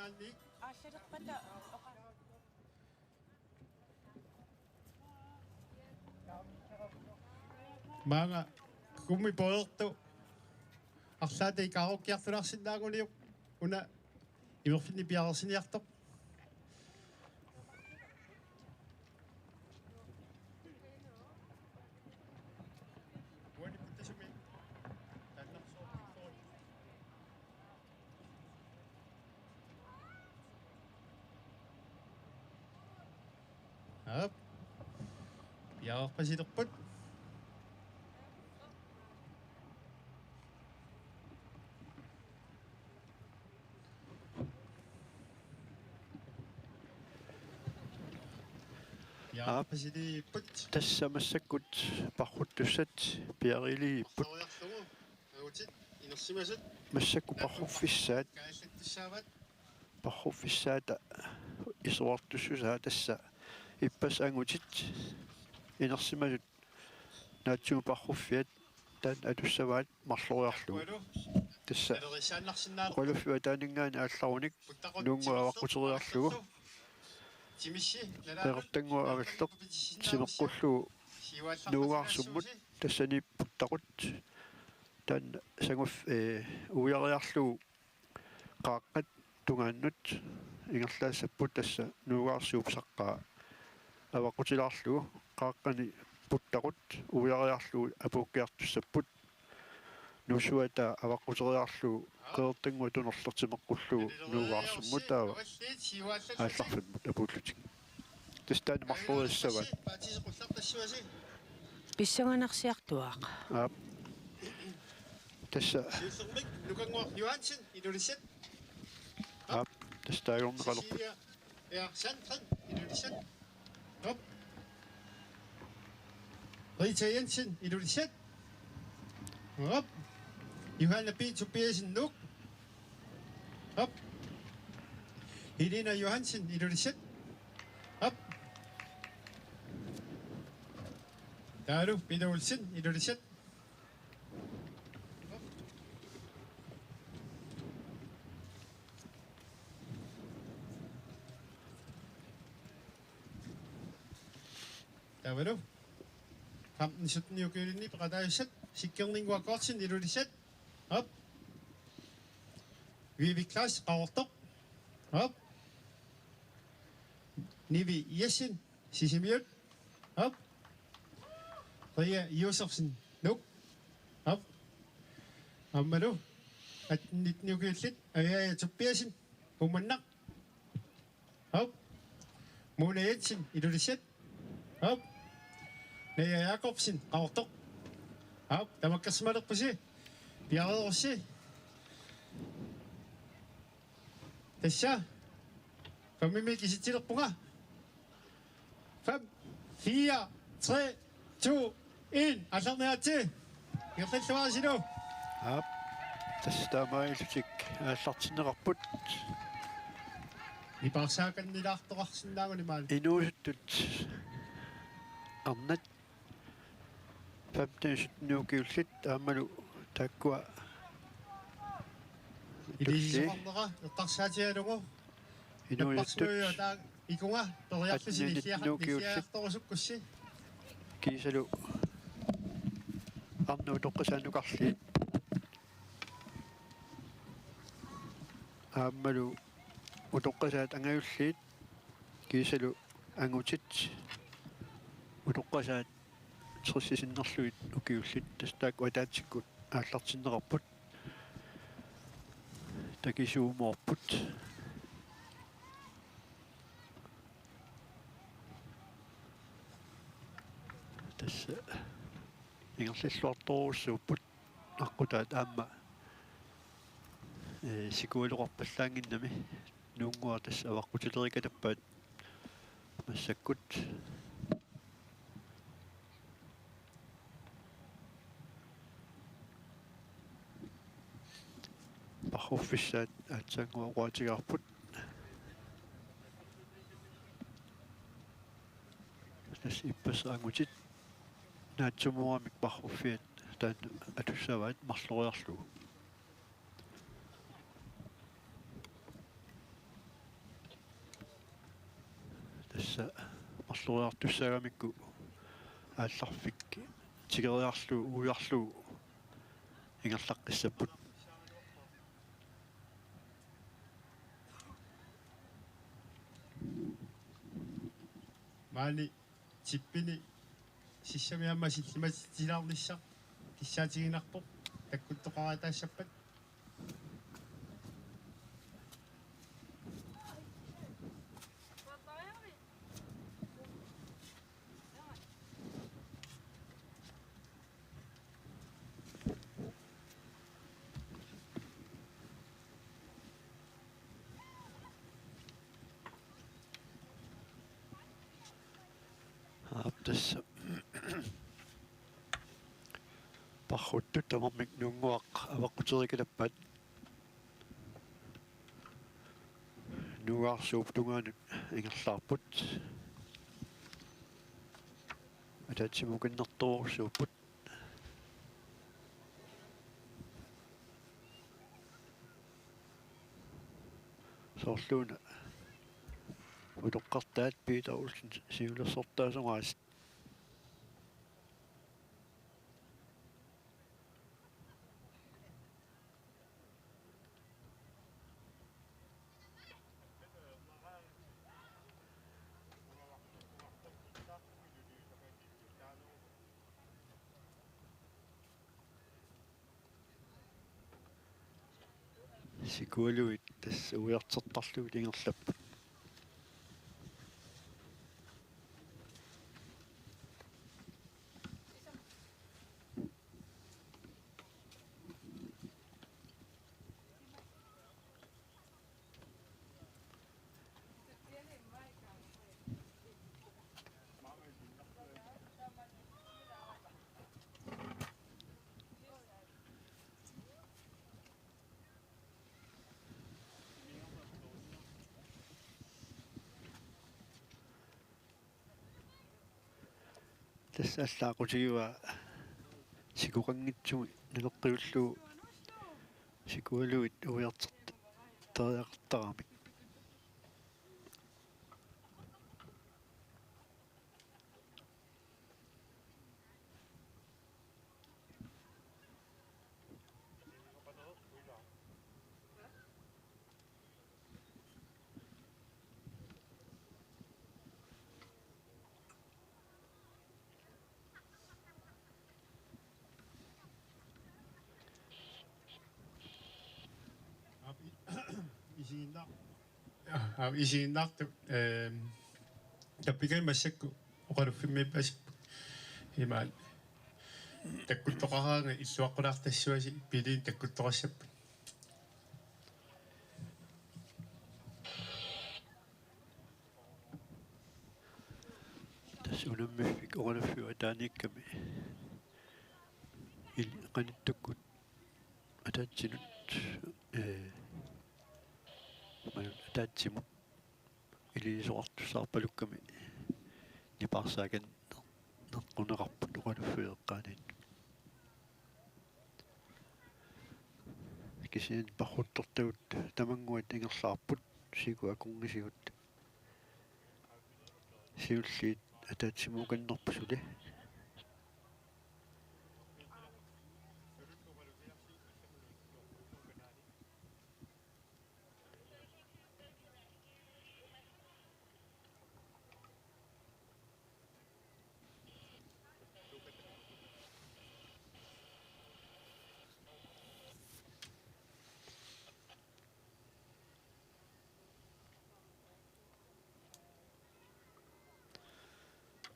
Andy. ааллалерпата Manga kummi polertu. Arsaate ikaarukkiartunarsinnaaguliuq una imerfinni piarersiniartoq. Uani puttasumi. Tannarsuortikkoon. Up. Piarersipasiterput. Piarersipasiterput. Tässä massakut parruttussat piariliipput Soriarlugu. Agutit inersimasut. massakku parrufissaat Kaallattussaavat. parrufissaata isuartussusaa tässä ippas angutit inersimasut naatsugu parruffiat taan atussavaat marloriarlugu Kualu. tässä Alerisaannarsinnaaru. qoluffiwa taaningaani aallarunik nuungua avaqquturiarlugu Timissi. peqertangua agalleq simeqqullugu nuugaarsummut tassani puttaqut taan sanguff uujariarlugu qaaqqat tungaannut ingerlaassaput tassa nuugaarsuup saqqaa avaqqutilaarlugu qaaqqani puttaqut uujariarlugu apuukkiartussapput nusuata avaqquteriarlugu qeertangua tunerlertimeqqullugu nuugaarsummut taava аалларфат апууллутик тастаани марлуриссават писсанганарсиартуаақ аа тасса Nukangor Johansen Indonesia. аа тастаагорнеқалерпут Ja, Sandren Indonesia. Op. Rita Jensen Indonesia. Op. Johanna P. Tobiasen Nuk. Op. Helena Johansen Indonesia. Op. Daru Peter Olsen Indonesia. Daru. Kampen 17 jukylini pakadayset. Sikkerningu akkortsin Indonesia. Op. Vivi Klaas Qaortoq. Op. Nivi Jessen Sisimiut. Op. Ria Josefsen Nuk. Op. Ammadu. At 19 jukyllit. Aya Tobiasen. Pumannak. Op. Mona Jensen Indonesia. Op. Naya Jacobsen Qaortoq. Op. Tamakkasmalerpusi. Piareerussi. Tassa. Famimi kisitilerpunga. 5, 4, 3, 2, 1. Allarniati. Ngirtallavaasinu. аа тастаамаилутик ааллартинеқарпут Ipaarsaakannilaartoqarsinnaagun imaal. инуусуттут арнат 15 нуукиуллит аамалу тааккуа Илисисоқарнера эттарсаатиалугу. инуусуттут Наппарсуйо таа икунга ториарписини фиақарписиартоқусуккусси. кисалу арнуу тоққасаанукарли аамалу утоққасаат ангаюллиит кисалу ангутит утоққасаат триссисиннерлуит укиуллит тастаак уатаатсиккут ааллартиннеқарпут такисуумоорпут тасса ингерллуарторуссууппут аққутаат аама сикуалуқарпаллаангиннами нуунгуа тасса аваққутилерикатаппаат массаккут парруффиссаат аатсаангуа уаатигарпут тас иппасаангутит наатсумуамик парруффиат таан атуссаваат марлориарлугу тасса марлуриартуссагамикку аалларфикки тигериарлу уйарлу ингерлаққиссаппут маани типпини сиссамиамма силлиматилаарнissaaq киссаатигинарпо таккуттоқаратаассаппат тасса пархутту тамармик нунгуақ аваққутерикалаппат нугаарсууп тунгаанут ингерлаарпут атаатсимукиннэрторуурсууппут соорлууна утоққартаат Питер Олсен сиулерсортаасонгаас сикуалуит тасса уяртертарлуг ингерлаппут тасса аллаақутигуа сикуқангитсуми налеққиуллуу сикуалуит уяртерт тариақартарамик isiinnaartu tappikai massakku oqaluffimmiipasip himaan takkuttoqaraanga illuaqqulaartassuasi piliin takkuttoqassappu тасунаммиффик оqaluффиу атааникками ил qanittukkut атаатсинут атаатсимут илисоартуссаарпалукками нипарсааgan неққунеқарпут оqaluффиеққаанит кисин парруттортагут тамангуат ингерлаарпут сигу акунгисигут сиуллиит атаатсимуканнерпусуле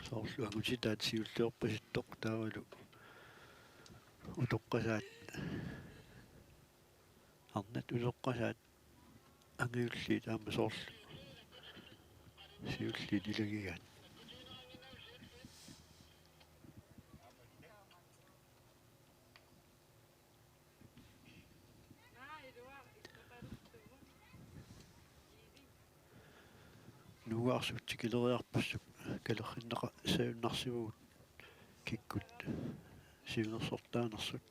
соорлу агутитаат сиуллиорпаситтоқ таавалу утоққасаат арнат улоққасаат ангиулли таама соорлу сиулли илагигаат нугаарсуттикилериарпассук калерриннаqa сауннарсивугут киккут сиунерсортаанерсут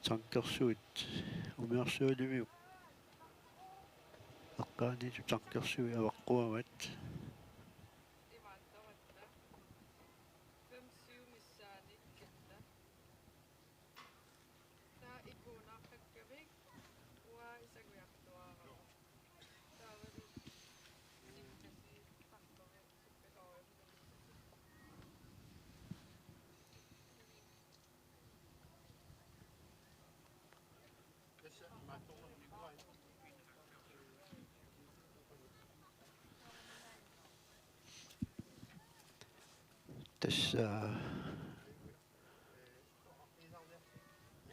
tankersuit umiarsualimiu aqqaani tankersui avaqquavat tässä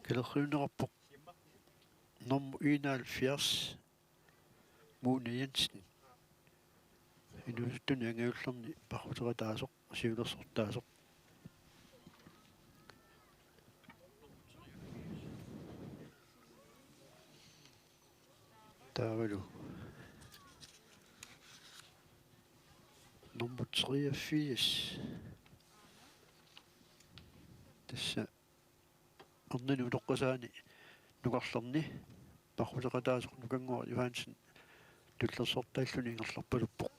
kellerriunerarpoq nummer 71 Mune Jensen inusuttuni angaullerni parruterataasoq siulersortaasoq taavalu nummer 83 tässä ornani utoqqasaani nuqarlerni parruterataasoq nukanguar Johansen tullersortaalluni ingerlarpaluppoq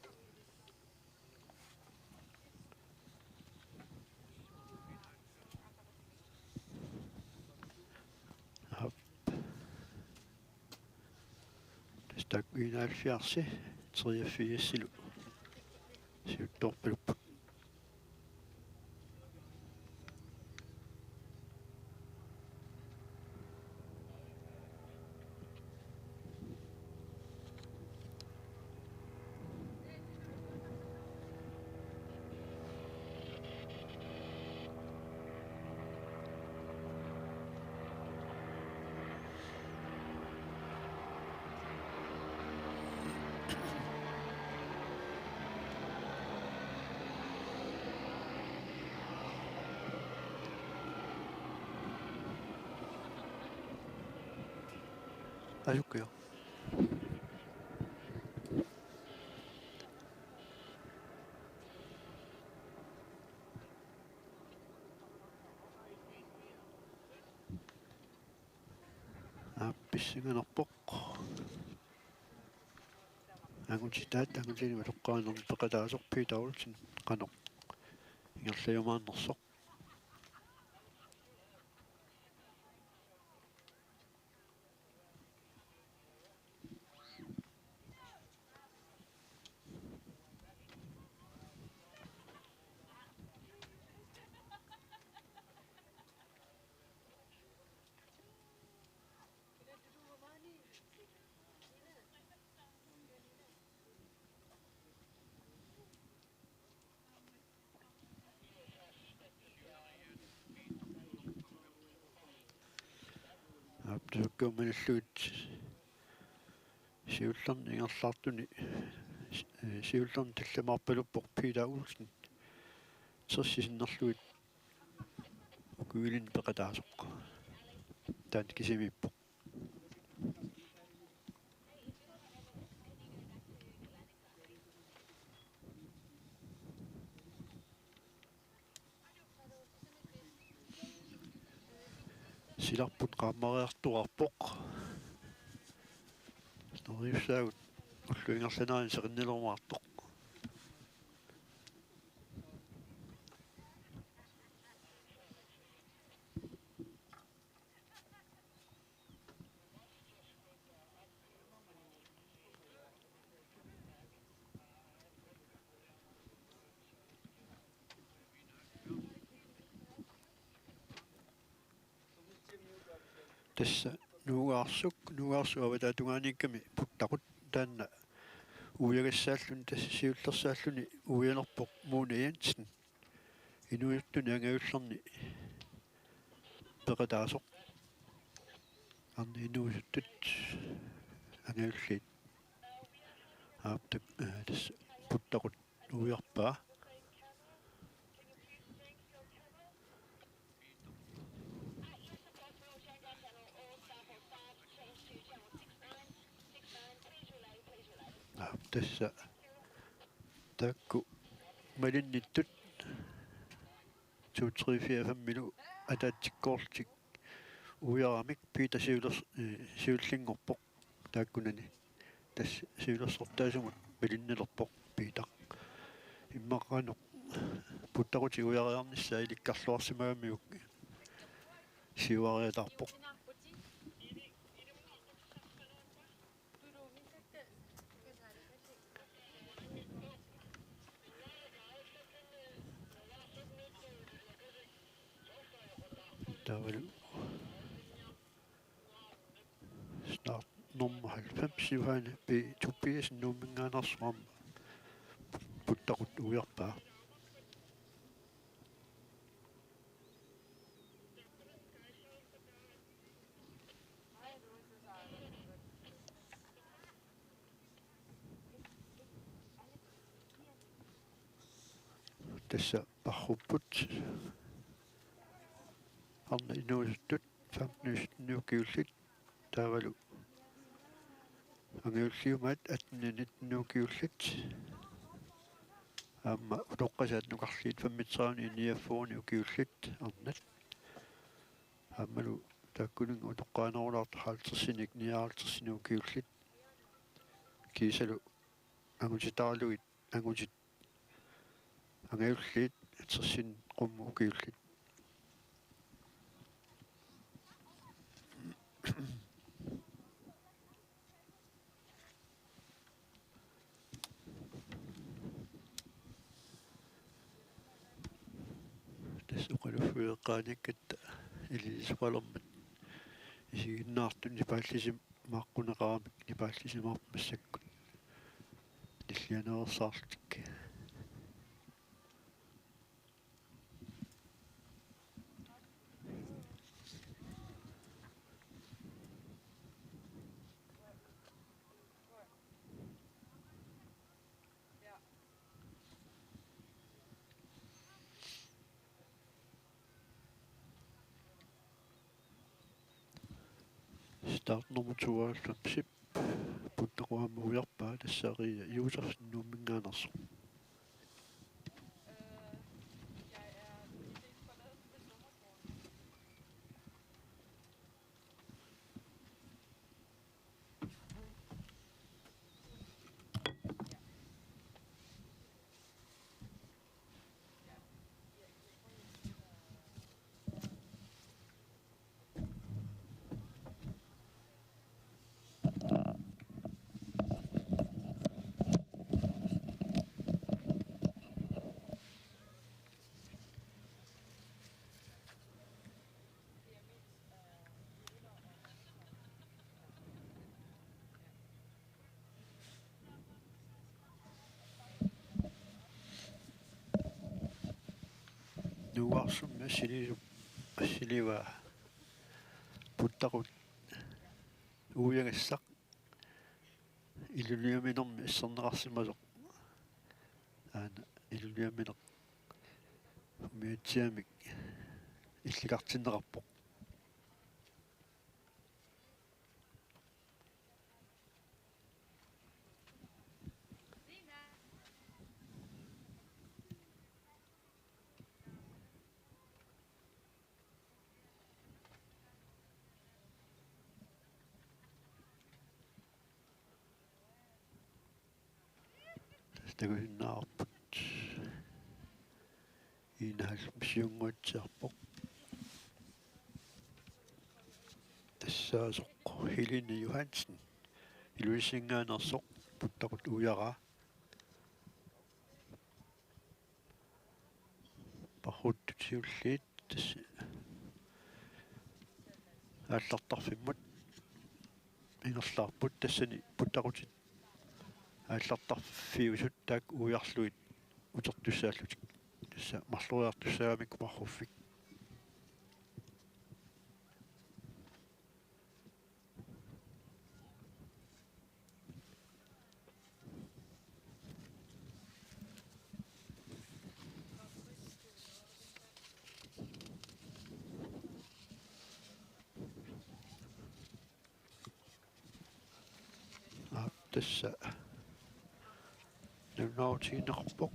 tak 71 83 silu siuttorpaluppak asukkia appissinganerpoq angutitaat angutini toqqaanerni peqataasoq piitaulsin qanoq ingerlajumaannersoq aptusukkuumanalluut siullerni ingerlaartuni siullerni tallamarpaluppoq piitaulsin sersisinnerluit ukuilin peqataasoq taat kisimippoq silarput qaamariartuarpoq noriussaagut уллуингерланаани сеқиннилермаартоқ tässä nuugaarsu avataatungaanikami puttaqut taanna uuyagassааллуни тасса сиуллерсааллуни уянерпоқ Mune Jensen инуйуттуни ангаюллерни пеқатаасоқ арни инуисуттут ангаюллит ааптак тасса puttaqut уйарпаа tässä takku malinnittut 2-3-4-5 minu ataatsikkoortik ujaramik piita siullingorpoq taakkunani tass siulersortaasumut milinnelerpoq piita иммаққанеқ путтақути уяриарнissaа иликкарлуарсимагамиук сиуариатарпоқ тавал snart nummer 90 Johanne B 2PS nummingaanarsuam puttaqut ujarpaa tässä parrupput arna inuusuttut famniusnuukiullit taavalu angiulliumaat atninit nuukiullit aamma utoqqasaat nuqarliit fammitsaani iniaffuuni ukiullit arnat aammalu taakkunung utoqqaanerulaarta haaltersinik niaaltersinu ukiullit kiisalu angutitaaluit angutit angiulliit tersin qummu ukiullit suqalufueqqaanikkatta ilisuqalermat isiginnaartun nipaallisim maaqqunaqaramik nipaallisimаарpassakkut nillianeersaartik start nummer 92 puttaquamuujarpaa tassaria iusersinnuummingaanarsu nuarsumma siliva puttaqut uuyagassaq iluliaminermi isserneqarsimasoq aana iluliamineq umiatsiamik illikartinneqarpoq tagusinnaarput inahallmisiunguatsiarpoq тассаасоқ Helene Johansen илуисингааnersoq puttaqut ujaraa parruttutiulliit tassi ааллартарфиммут ингерлаарпут тассани puttaqutit ааллартарфиусут таак уярлуит утертуссааллутик тасса марлуриартуссаагамик парруффик tässä nunnautiinerpoq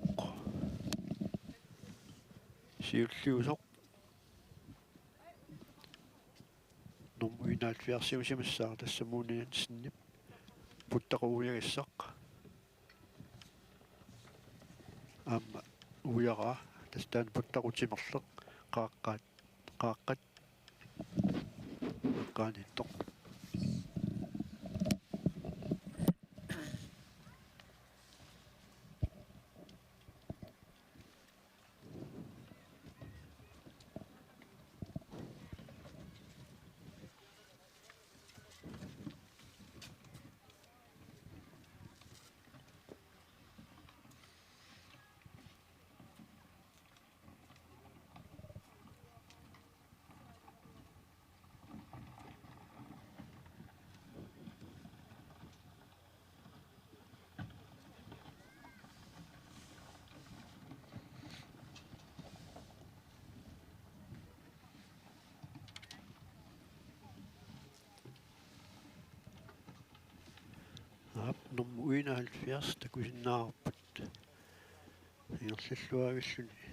siulliusoq uinaatviarsiusimassaa tassamuunian sinnip puttaquuyagissaaq aamma uyaraa tastaan puttaqutimerleq qaaqqat qaanittoq nummer 71 takusinnaarput inerlalluagilluni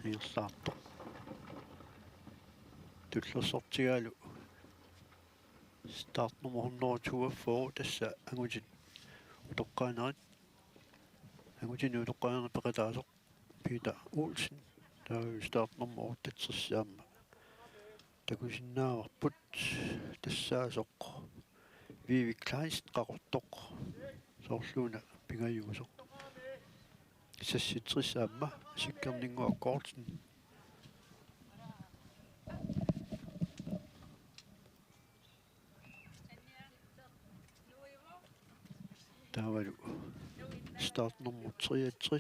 inerlaartoq tullersortigaalu start nummer 124 tassa angutin utoqqaanerit angutin utoqqaanerit peqataasoq Peter Olsen taa start nummer 38 takusinnaavarput tassaasoq Vivi Kleist qaqortoq soorluuna pingajuusoq sassitrissaamma sikkerninguakkoortin taavalu start nummer 63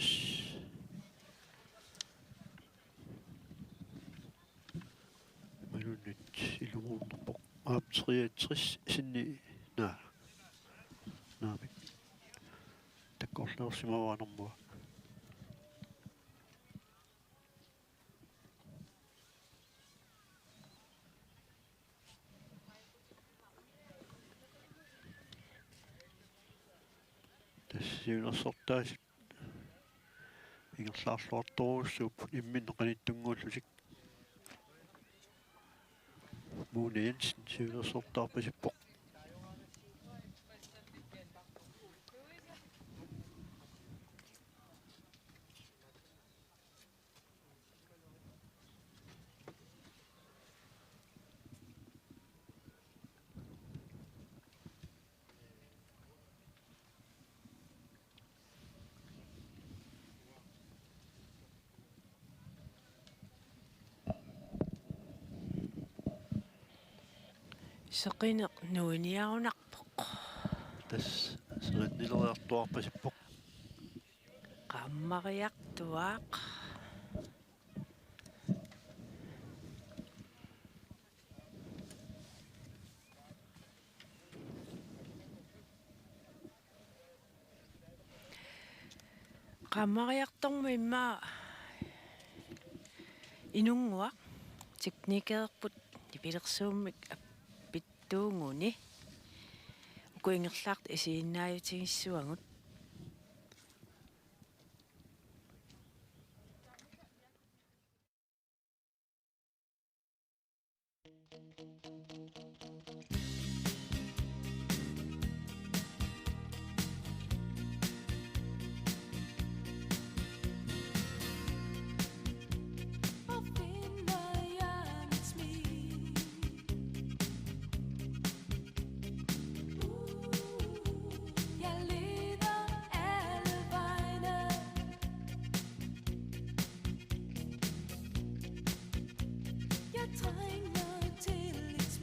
malunnit ilumuurnerpoq 63 sinni naamik takkorluorsimavanermua tassiunersortaasit ingerlaarluartoruussuupput imminneqanittunguullusik Mune Jensen siunersortaarpasippoq seqineq nuiniarunarpoq tas seqannileриartuarpasippoq qammariartuaq qammariartorma immaa inunguaq teknikeerput ipilersuummik tuunguni ukuingerlaart isiinnaayutigissuangut Jeg trænger til et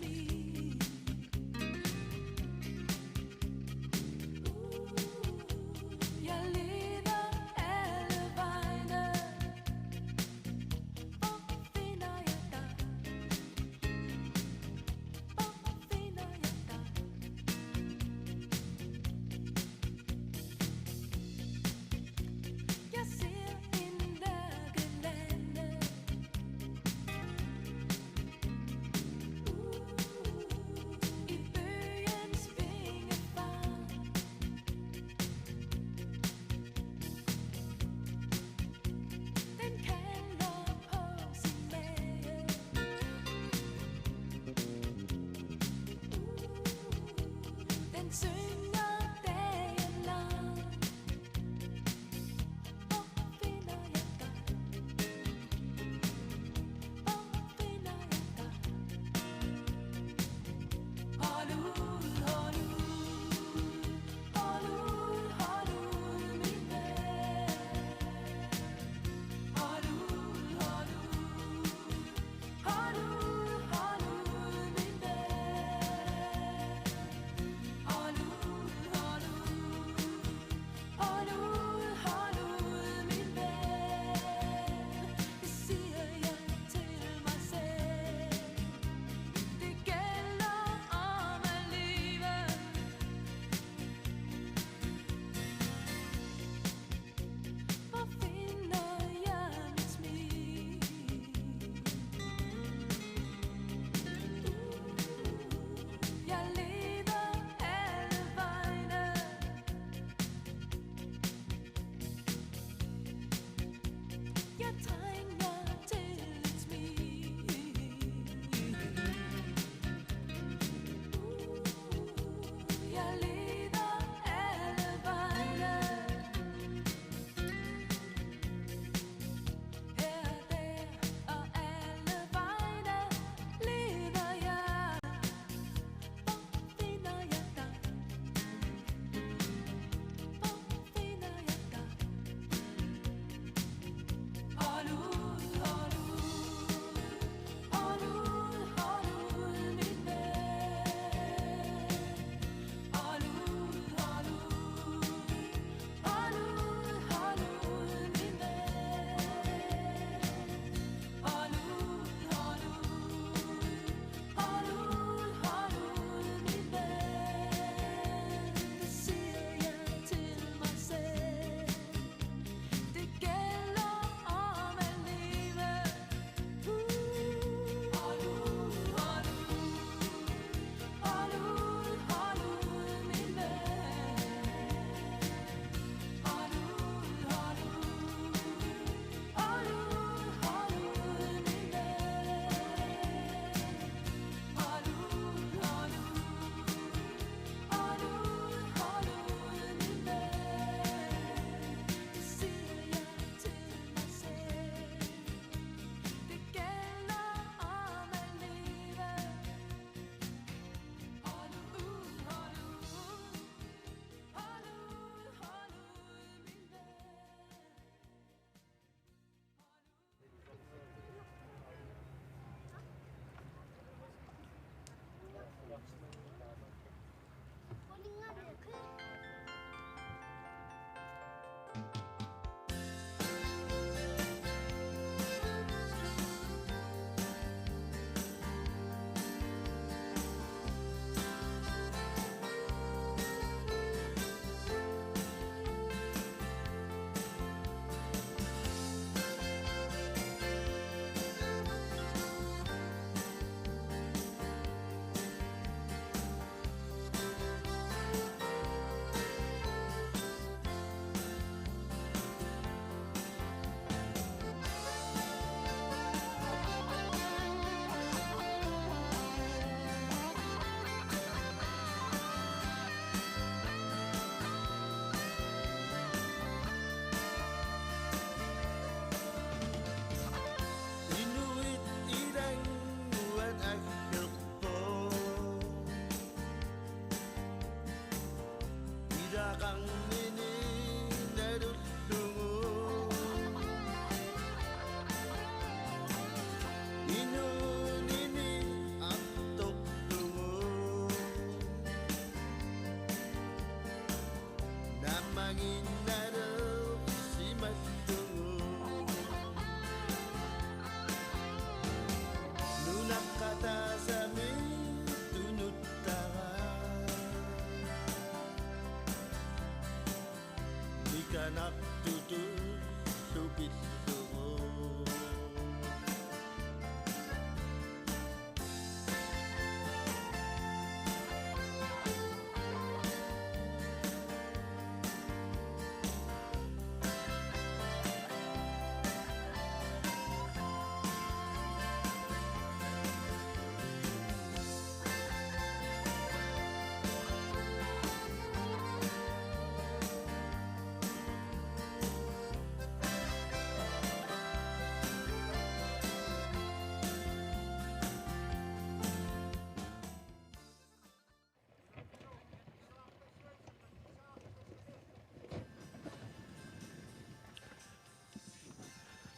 anartutu supillugu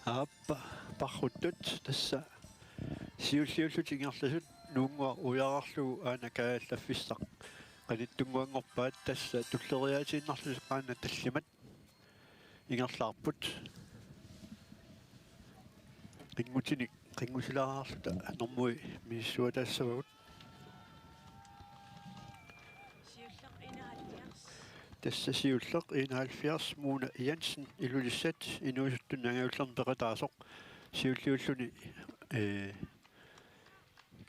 Appa parruttut tassa siulliullut ingerlasut nuungua ujararlu aanakaallaffissaq qanittunguangorpaat tassa tulleriaatiinnarlu qaana tallimat ingerlaarput qingutinik qingusilaararluta normui miissuataassavagut tassa siulleq 71 Mona Jensen ilulissat inuusuttun angaullarn peqataasoq siulliulluni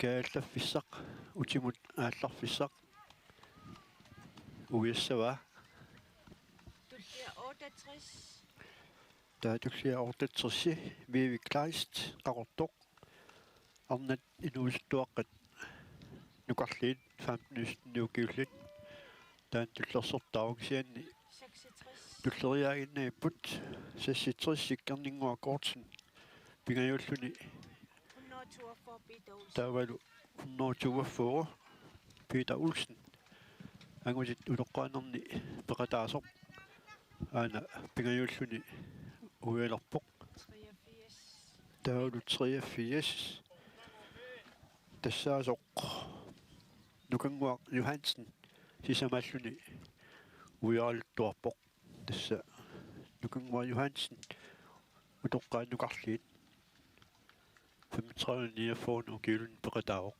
kaallaffissaq utimut aallarfissaq uiassavaa Tullia 68. taatullia 68 Vivi Kleist qaqortoq arnat inuusuttuaqqat nukarliit 15 nuukiullit taan tullersortaarugsianni 66. tulleriaaginnaiput sassitris sikkarningua kortsen pingajulluni 142 Peter Olsen. taavalu 142 Peter Olsen angusit uloqqaanerni peqataasoq aana pingajullluni uyalarpoq 83. taavalu 83 tassaasoq nukanguaq Johansen sisamalluni ujaraluttuarpoq tassa nukanguaq Johansen utoqqaanukarliit 35 ukilun peqataaroq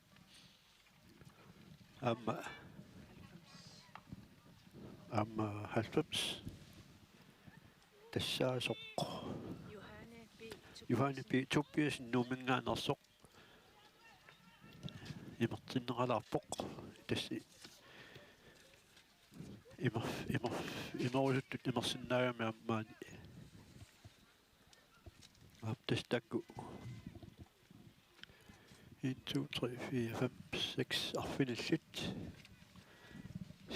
amma 90 tassaasoq Johanne P. Tobias numingaanarsoq imertinneqalarpoq tassi imerusuttut imersinnaagami ammaani tastakku 1, 2, 3, 4, 5, 6 arfinillit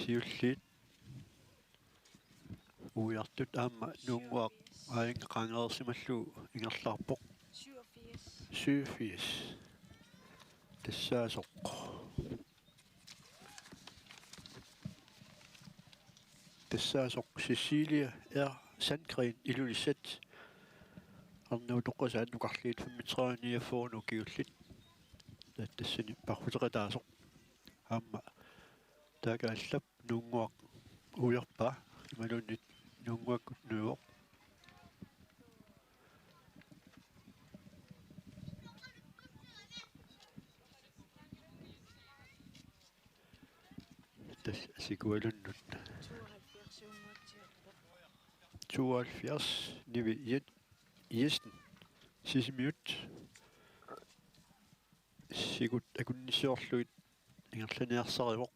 siulliit ujartut aamma nuunguaq aingaqaangeersimallu ingerlaarpoq 87. 87 tassaasoq tassaasoq Cecilia R. Sandgren ilulissat arnuutoqqasaat nukarliit 35 nukiullit tassani parruteqataasoq aamma taakaallap nuunguaq ujarpaa imalunnit nuunguakkut nuuoq tas sikualunnut 72 unguatsiarpoq. 72 nivi Jesten sisimiut sigut akunnissiorluit ingerlaniarsarivoq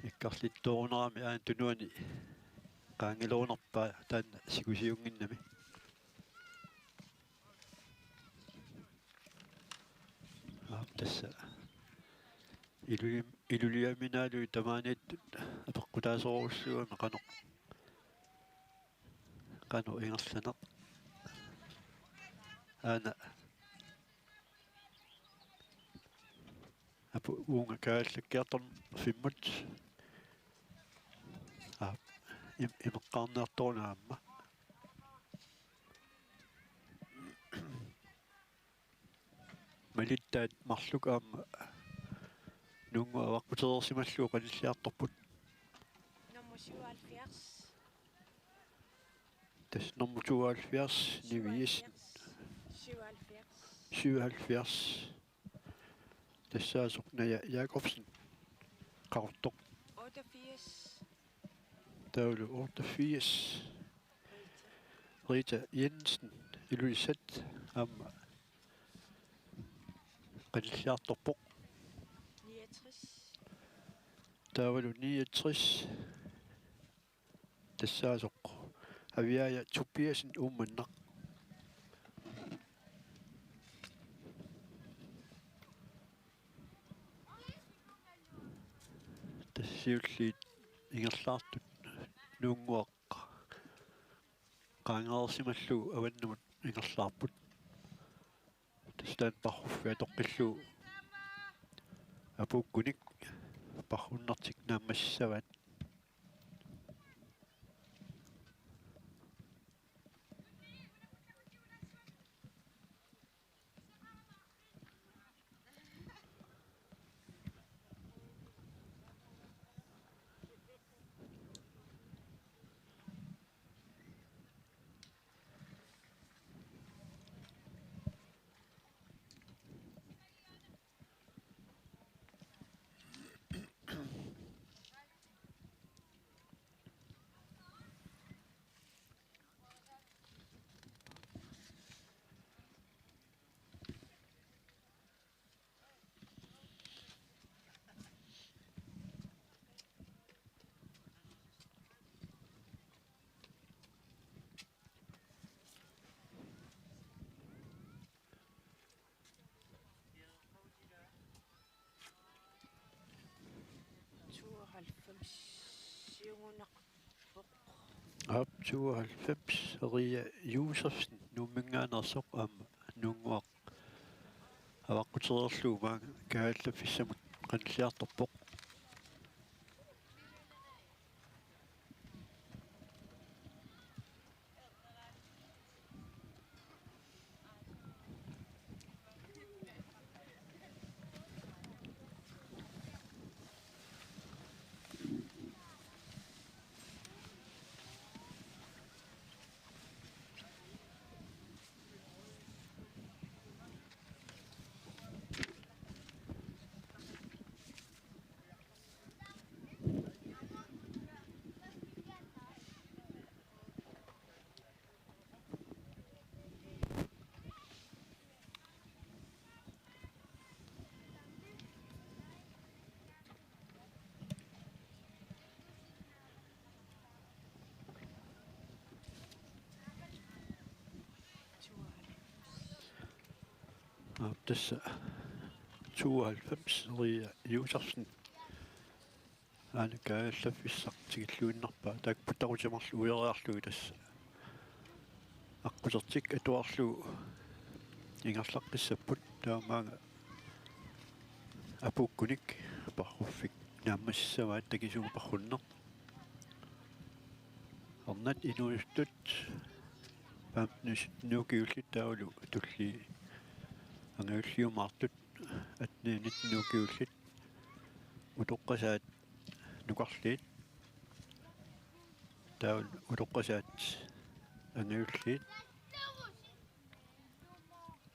ikkarlittuunerami aan tunuani qaangeluunerpaa taanna sikusiunginnami tassa iluliaminaalui tamaaniittut apeqqutaasoruussuami qano ingerlaneq aana apu uunga kaallakkiartorn fimmut imeqqaarneartorunaamma malittaat marluk aamma nuungu avaqputeersimallu qanilliartorput Nummer 77. tas nummer 72 nivi Jessen 77. 77 тассаасоқ ная Jakobsen qaqortoq 88. taulu 88 Rita Jensen iluisat amma qilliartorpoq 69. taulu 69 тассаасоқ авиая Tobiasen ummannaq тассиуллиит ингерлаартут нунгуақ qaangaarsimalluu avannumut ingerlaarput таслаан парруффиа тоққиллуу апуккуник парруннартик наамассаваат Up 92 Ria Josefsen numingaanarsoq aama nunguaq avaqqutererluu maanga kaallafissamut qanliartorpoq tassa 92 Ria Josefsen aanakaallaffissaq tigilluinnarpaa taakputaqutimorlu ueriarluu tassa аққусертик атуарлуу ингерлаққиссаппут таамаага апуккуник парруффик наамассаваат такисугу парруннеқ орнат инуистут памнис нукиулли таулу тулли ангауллиумаартут атнинит нукиуллит утоққасаат нукарлиит таул утоққасаат ангауллиит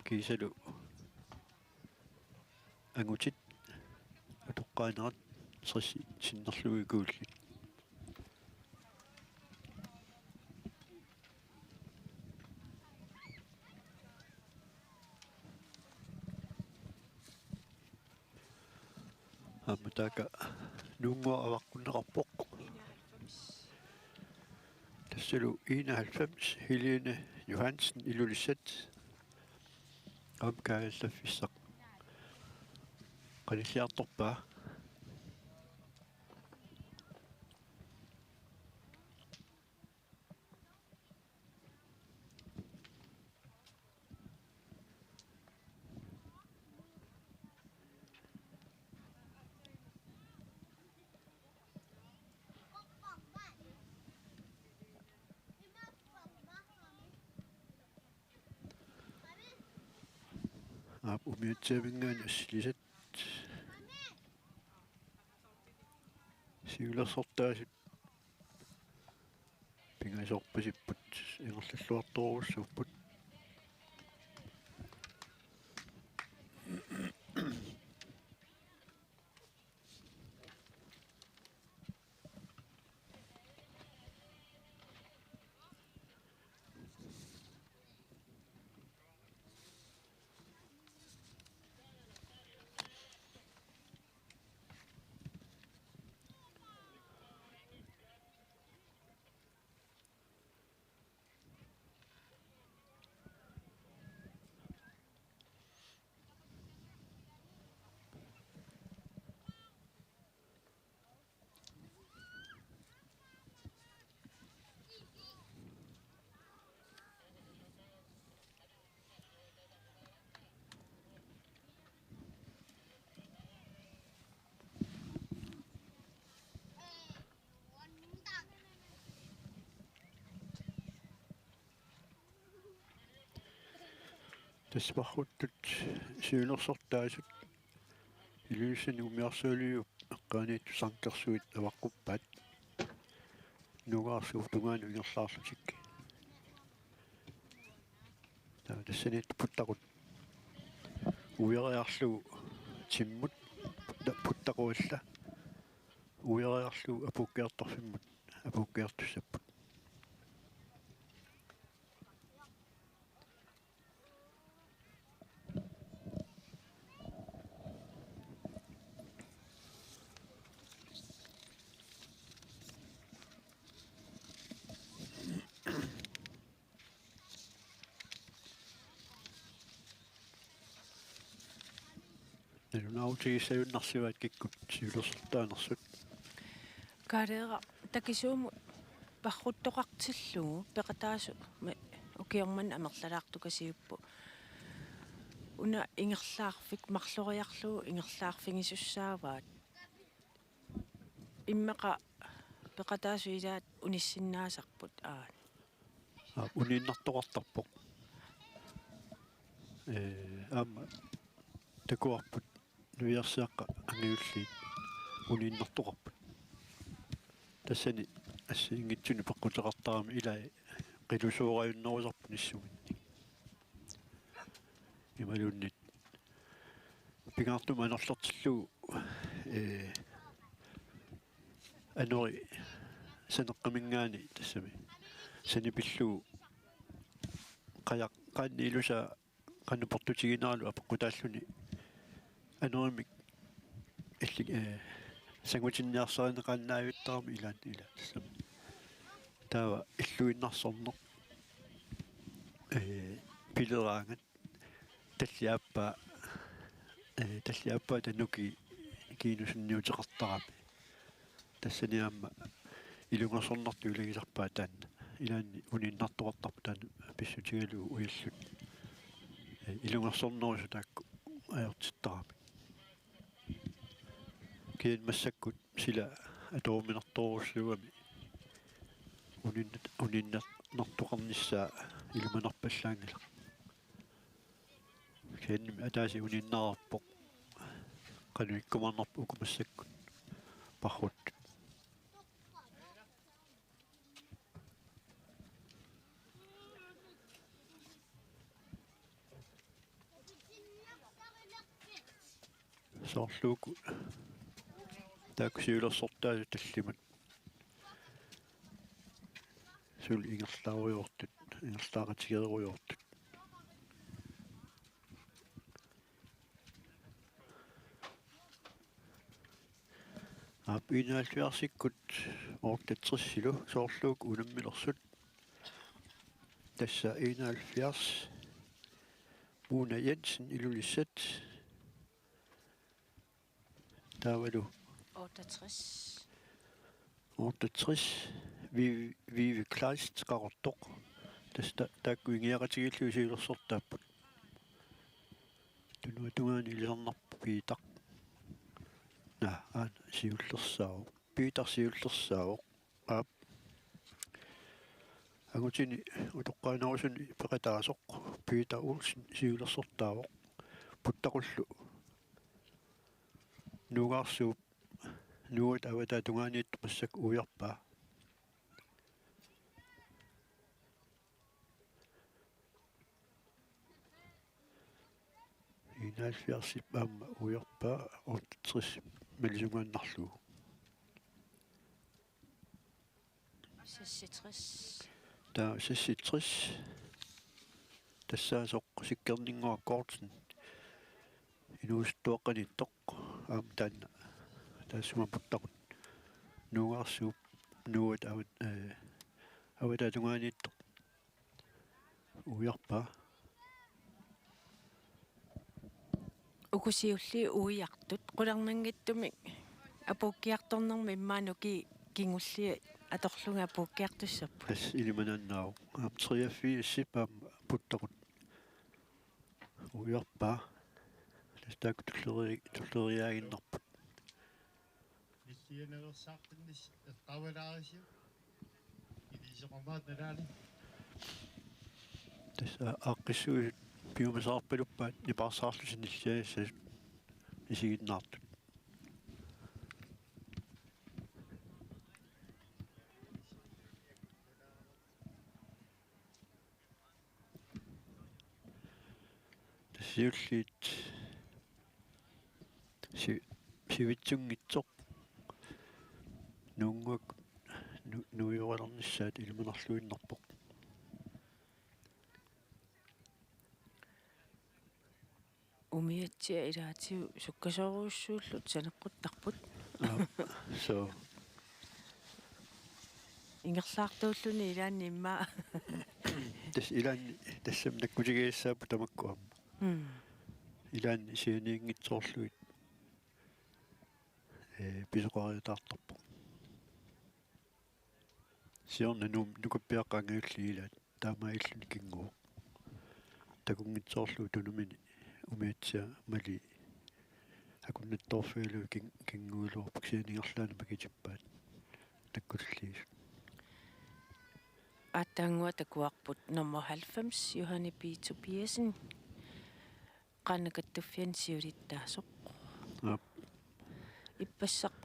кисалу ангутит утоққаанерат срисси синнерлугикууллит амматака нунгуа аваққуннеқарпоқ тассалу 91 Helene Johansen илулиссат амкааллаффиссақ qanilliartorpaa umiutsavingaanus lisat siulersortaasut pingasorpasipput ingerlalluartoruussupput тассварруттут сиулерсортаасут илуиссани умиарсуалиу эққаниитту санкерсуит аваққуппаат нугаарсуuf тунгаану ингерлаарлутикки тассанит путтақут уяриарлу тиммут путтақуалла уяриарлу апуккеэрторфиммут апуккеэртуссаппут наутигисаюннарсиваат киккут сиулерсортаанерсут каалеера такисууму парруттоқартиллугу пеқатаасу укиорман амерлалаартукасиуппу уна ингерлаарфик марлориарлугу ингерлаарфигисуссааваат иммеқа пеқатаасу илаат униссиннаасарпут униннартоқартарпоқ аама такуарпут нуиарсааққа ангиуллиит униннартоқарпут тассани ассиингитсуни пеққутеқартарами илаа қилусуораюннерусарпу ниссугинни ималуннит пигаартума анерлертиллугу анори санеққамингаани тассами санипиллугу қаанни илуса qannuportutiginaalu apqqutaalluni anurimik illik sangutinniarsarineqaannaayuttarami ilaat ila tassam taava illuinnarsorneq pileraangat talliappaa tanuki kiinusunniuteqartarami tassaniaamma ilungersornartu ilagisarpaa taanna ilaanni uninnartoqartarpu taanna pissutigalu uillut ilungersornerusu taakku ajortittarami kiin massakkut sila atuuminartorussugami uninnartoqarnissaa ilumanarpallaangila kiinni ataasi uninnararpoq qanuikkumarnerpu ukumassakkut parrut soorluuku taakkusiulersortaasu tallimat sul ingerlaaruyortut ingerlaaqatigeruyortut aapinaalluarsikkut ortatrissilu soorluuku unammilersut tassa 71 Mona Jensen ilulissat Tavalu 68 Vive Kleist qarortoq tasta taakkuingiaqatigillu siulersortaapput tunuatungaani ilisarnarpu piitaq aan siullersaau piitar siullersaau aap agutini utoqqaanarusuni peqataasoq piita ulsin siulersortaavoq puttaqullu nuugaarsuup nuut avatatungaaniit qassak ujarpaa inaalfiarsip aamma ujarpaa ortatris malisungaannarlugu 66 taa 66 тассаасоқ сиккернингуаккоортин инуустуаққанитtoq аам таанна таассума путтақут нугаарсууп нуут аватаатунгааниитtoq уярпаа укусиулли уиартут qulernanngittumik апуккиарторнерми иммаануки кингулли аторлунга апуккиартуссаппу ас илимананнаау аам 83 аам путтақут уярпаа тастаак туллериаагиннарпут нисианерсаартиннис эққавалаарисиу илисеқармаат налаали тасса ааққиссуи Piumasarpaluppaat niparsаарlusinnissiaissa isiginnaartut. Tassiulliit sivitsungitsoq nuunguak nuioralernissaat ilmanarluinnerpoq. Umiatsia ilaatiu sukkasoruussuullut saneqquttarput. So Ingerlaartuulluni ilaanni immaa. tas ilaanni tassam nakkusigiissaappu tamakkuamma. Ilaanni sianiingitsoorluit pisoqariutaartarpoq. Siorna nukuppiaqqaangaulli ilaat taamailluni kinguuq. Takungitsoorlu tunumini umiatsia mali akunnattorfiulu kinguuluorpuk sianiingerlaana makitippaat nakkulliis. Атаангуа такуарпут номер 90 Johanne B. Tobiasen qannakattuффиан сиулиттаасоq иппассақ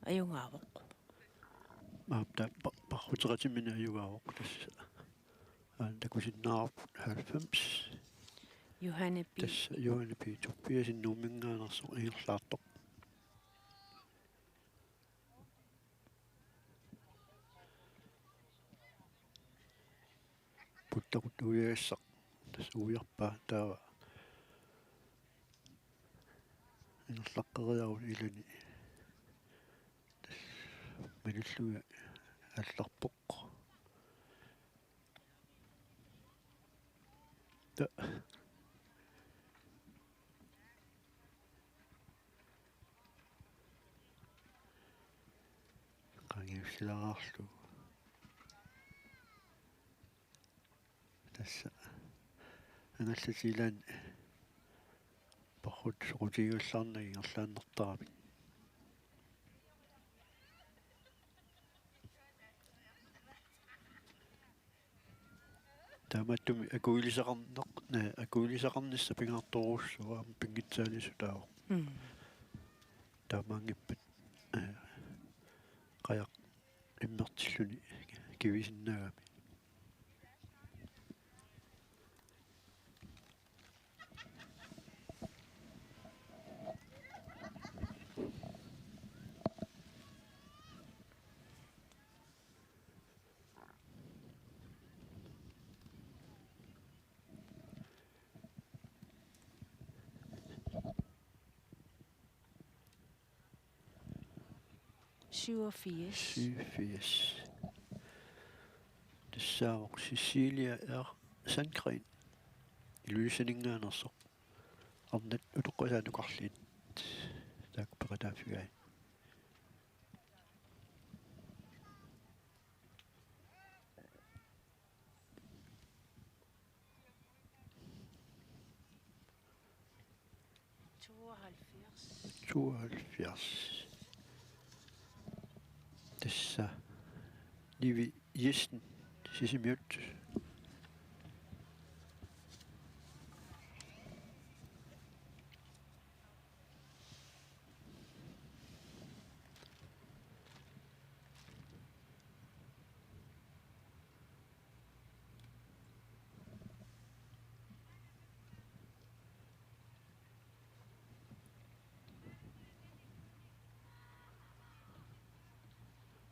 аюнгаавоq Maapta parruteqatimini ayugaaroq tassa takusиннаарпут 90 Johanne B. tassa Johanne B. Tobiasen nuumingaanersoq ingerlaartoq puttaqut uyassaq tassa ujarpaa taava ingerlaqqeriarul ilani manulluga алларпоq та qangiussilaaraarlu tassa angallatilaan parrut soqutigiullarnagi ingerlaannertarami Tamattumi akuilisaqarnissa pingaartoruussua pingitsaalisutaaru. Tamaangippat qajaq immertilluni kivisinnaagami. Syfies. Tessaaroq Cecilia Sandgren iluisaninngaanersoq arnat utoqqasaanuqarliit taakpeqataafigai Tessa Livi Jessen sisimiut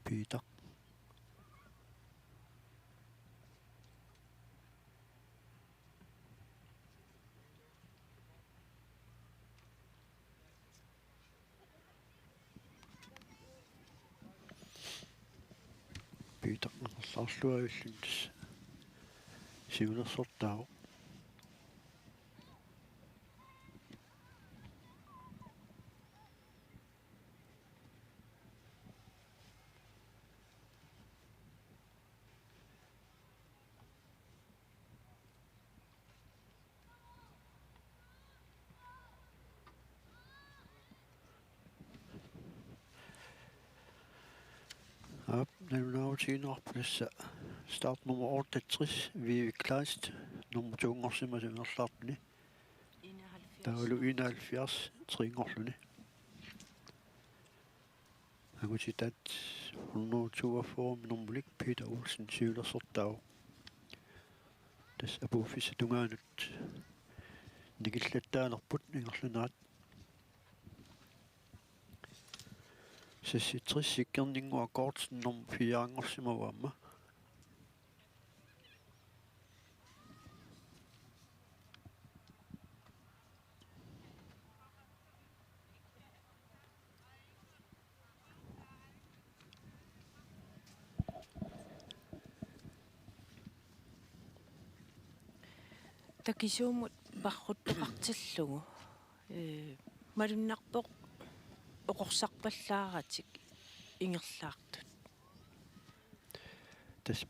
Peter ngerlaarluavillunis siunersortaaru Navnautiinerpulassa start nummer 68 Vivi Kleist nummer 200 taulu 71 triingorluni agutitat 142 minummulik Peter Olsen syulersortau tas apuufissa tungaanut nikillаттaalerput ingorlunaat сасситрис сиккернингуа коортс норм 4 такисуумут парруттоқартиллугу малуннарпоқ оқорсарпаллааратик ингерлаартут тас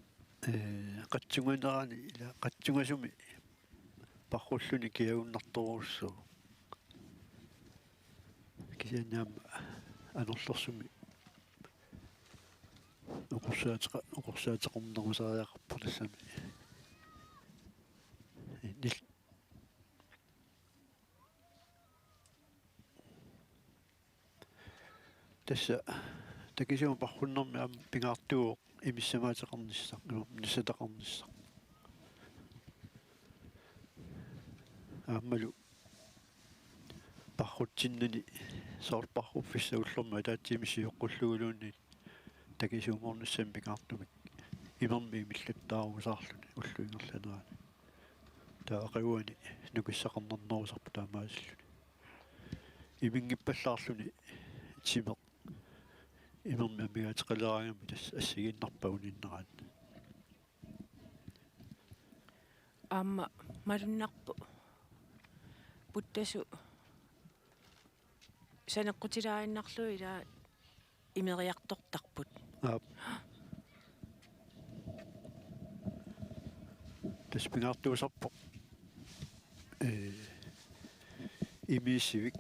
қатсуганерани ила қатсугасуми парруллуни киагуннарторуссуу кисианаама анерлэрсуми оқорсаатеқарнерусариақарпу тассами нил тасса такисума парруннэрми аама пингаартуоқ имиссамаатеқарниссақ нисатақарниссақ аамалу паррутсиннани соорпарруффиссагуллэрма таатсимисиоққуллугулуунни такисууморниссам пингаартумик имерми имиллаттаарусаарлуни уллуингерланерани таақаюани нукиссақарнернерусарпу таамаасиллуни имингиппаллаарлуни тимеқ имерми амигаатеқалераагами тас ассигиннарпагуниннераат аама малуннарпу путтасу санеққутилаариннарлу ила имериартортарпут тас пингаартуусарпо имиисивик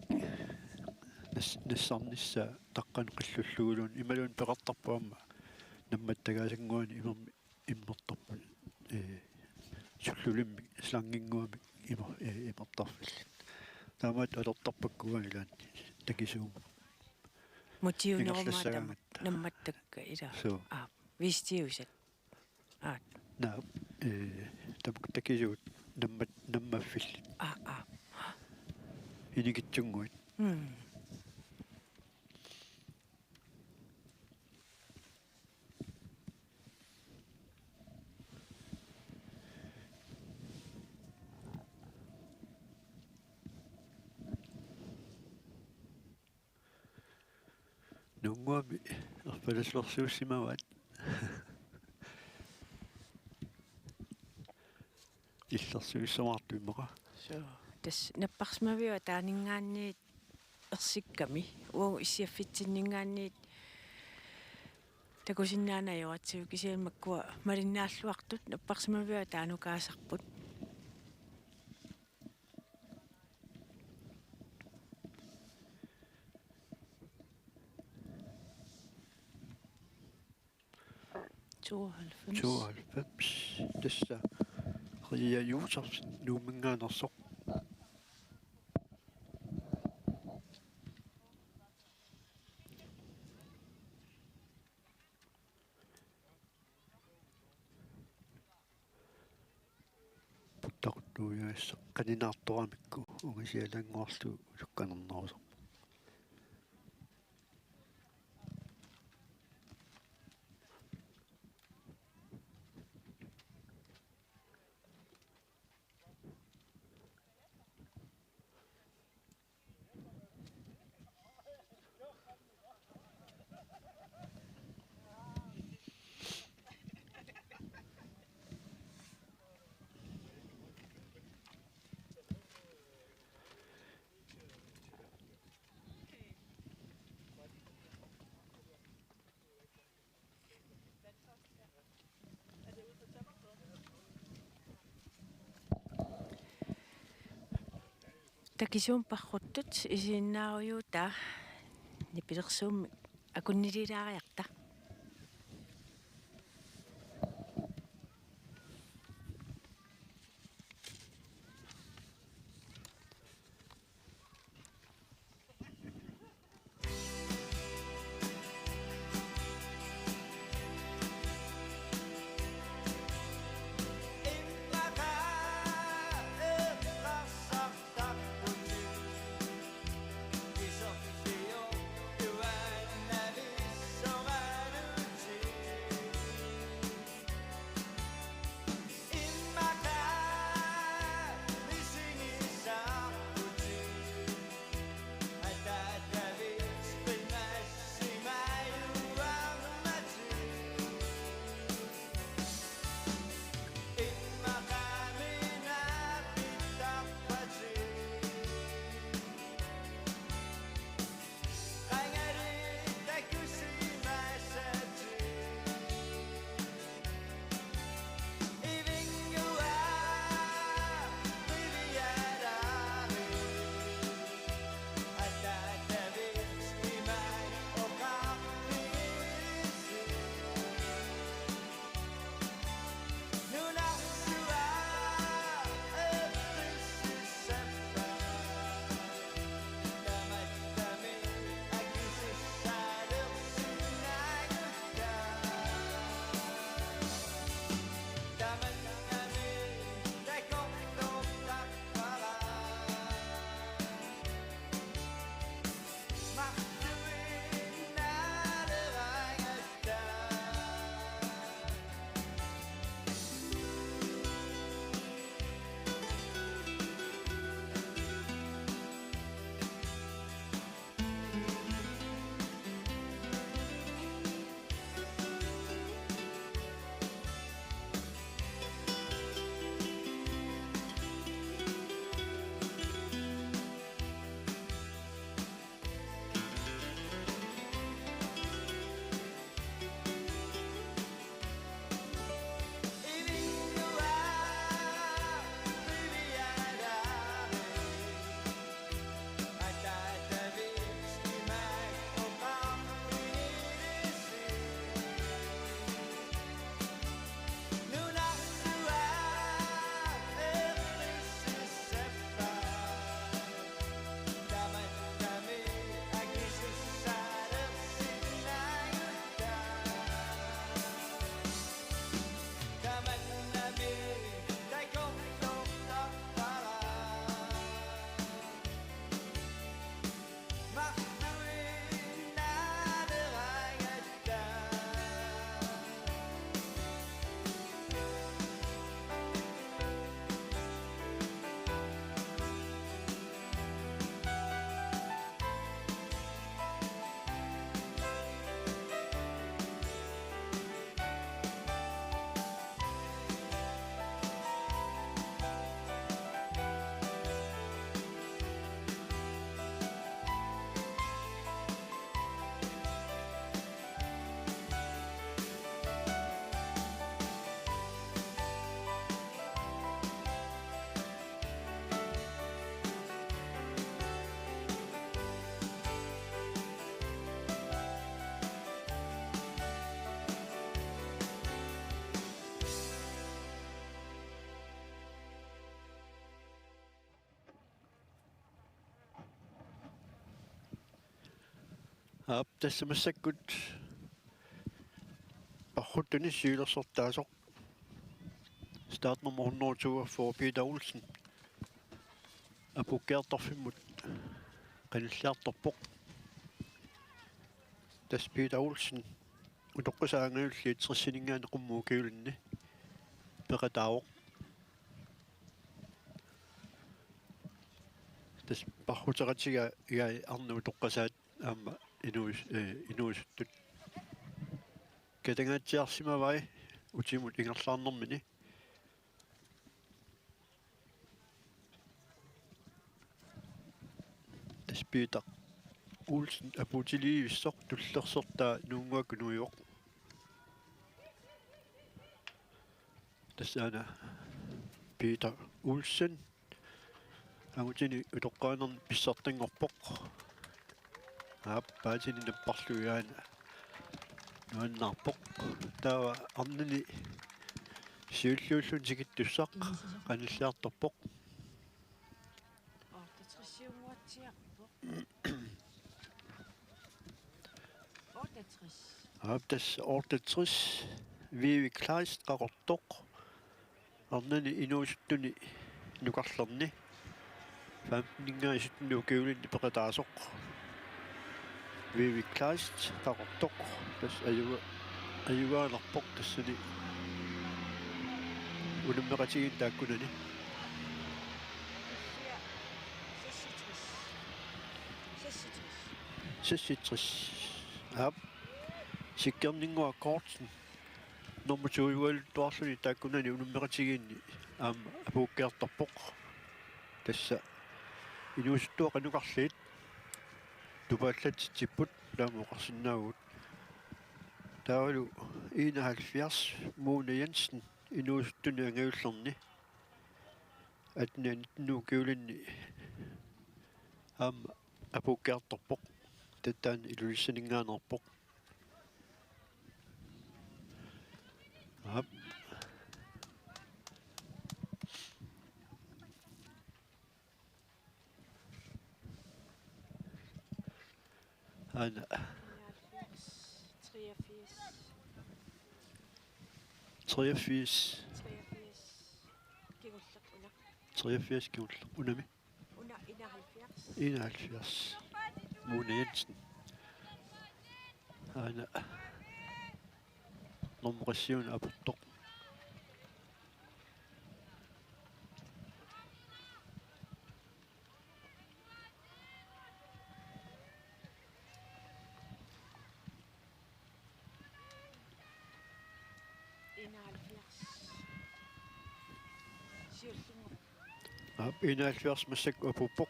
нассарнisса таққан қиллуллугулуун ималуун пеқартарпуамма намматтагаасангуани имерми иммертарпут суллулимми слангингуами имертарфиллит таамаат алертарпаккуга илаанни такисуума мотиунерумаатамат намматтакка ила вистиусат наа тамак такисуут наммаффилли иникитсунгуит нунгуами арпаласлерсууссимаваат иллерсуиссамаартуиммера тас наппарсмавиа таанингаанниит ерсикками уу иссиаффитсиннингаанниит такусиннаанайоратсиу кисиамаккуа малиннааллуартут наппарсмавиа таанукаасарпут Tohalvfems tassa riajuutarsi nuumingaanерсоқ puttaquttuujuassa qaninaartoramikku ungisialangorlu sukkanernerusaq такисуум парруттут исииннааруйуута нипилерсуумми акуннилилаариарта Ап тассамассаккут пархуттуни сиилерсортаасоқ start nummer 102 for Peter Olsen. Апуккеарторфиммут qanilliartorpoq tas Peter Olsen утоққусаангиулли 30-синингаани қуммуу киулинни пеқатаавоқ tas пархутератига иаи арнуу тоққасаат аама инуисуттут катангаатсиарсимавай утимут ингерлаарнэрмини tas Peter Olsen апутилиивиссоқ туллерсортаа нуунгуакку нуиоқ тассаана Peter Olsen амутини утоққаанерни писсартангорпоқ ааппаатини наппарлуяана нуаннарпоқ таава арнани сиуллууллун сигиттуссақ qanilliartorpoq Aaptas 68 Vivi Kleist qaqortoq arnani inuusuttuni nukarlerni 15 ukiulinni peqataasoq Vivi Kleist qaqortoq tas ayugaalerpoq tassani unummeqatigin taakkunani Sissitris aap sikkerninngua kortsen nummer 2 ual tuarluni taakkunani unummeqatigiinni aama apuukkiartorpoq tassa inuusuttua qanukarliit tupaallatsitsiput laamuqarsinnaagut taavalu 71 Mona Jensen inuusuttuni angaullerni atnaan nuukiulinni aama apuukkiartorpoq tattaan ilulissaningaanerpoq Up. Ana. 83. 83 kiulla. Unami. 71. Mona Jensen. Ana. Nummerasiun aputtoq. Ap 71 massak apuppoq.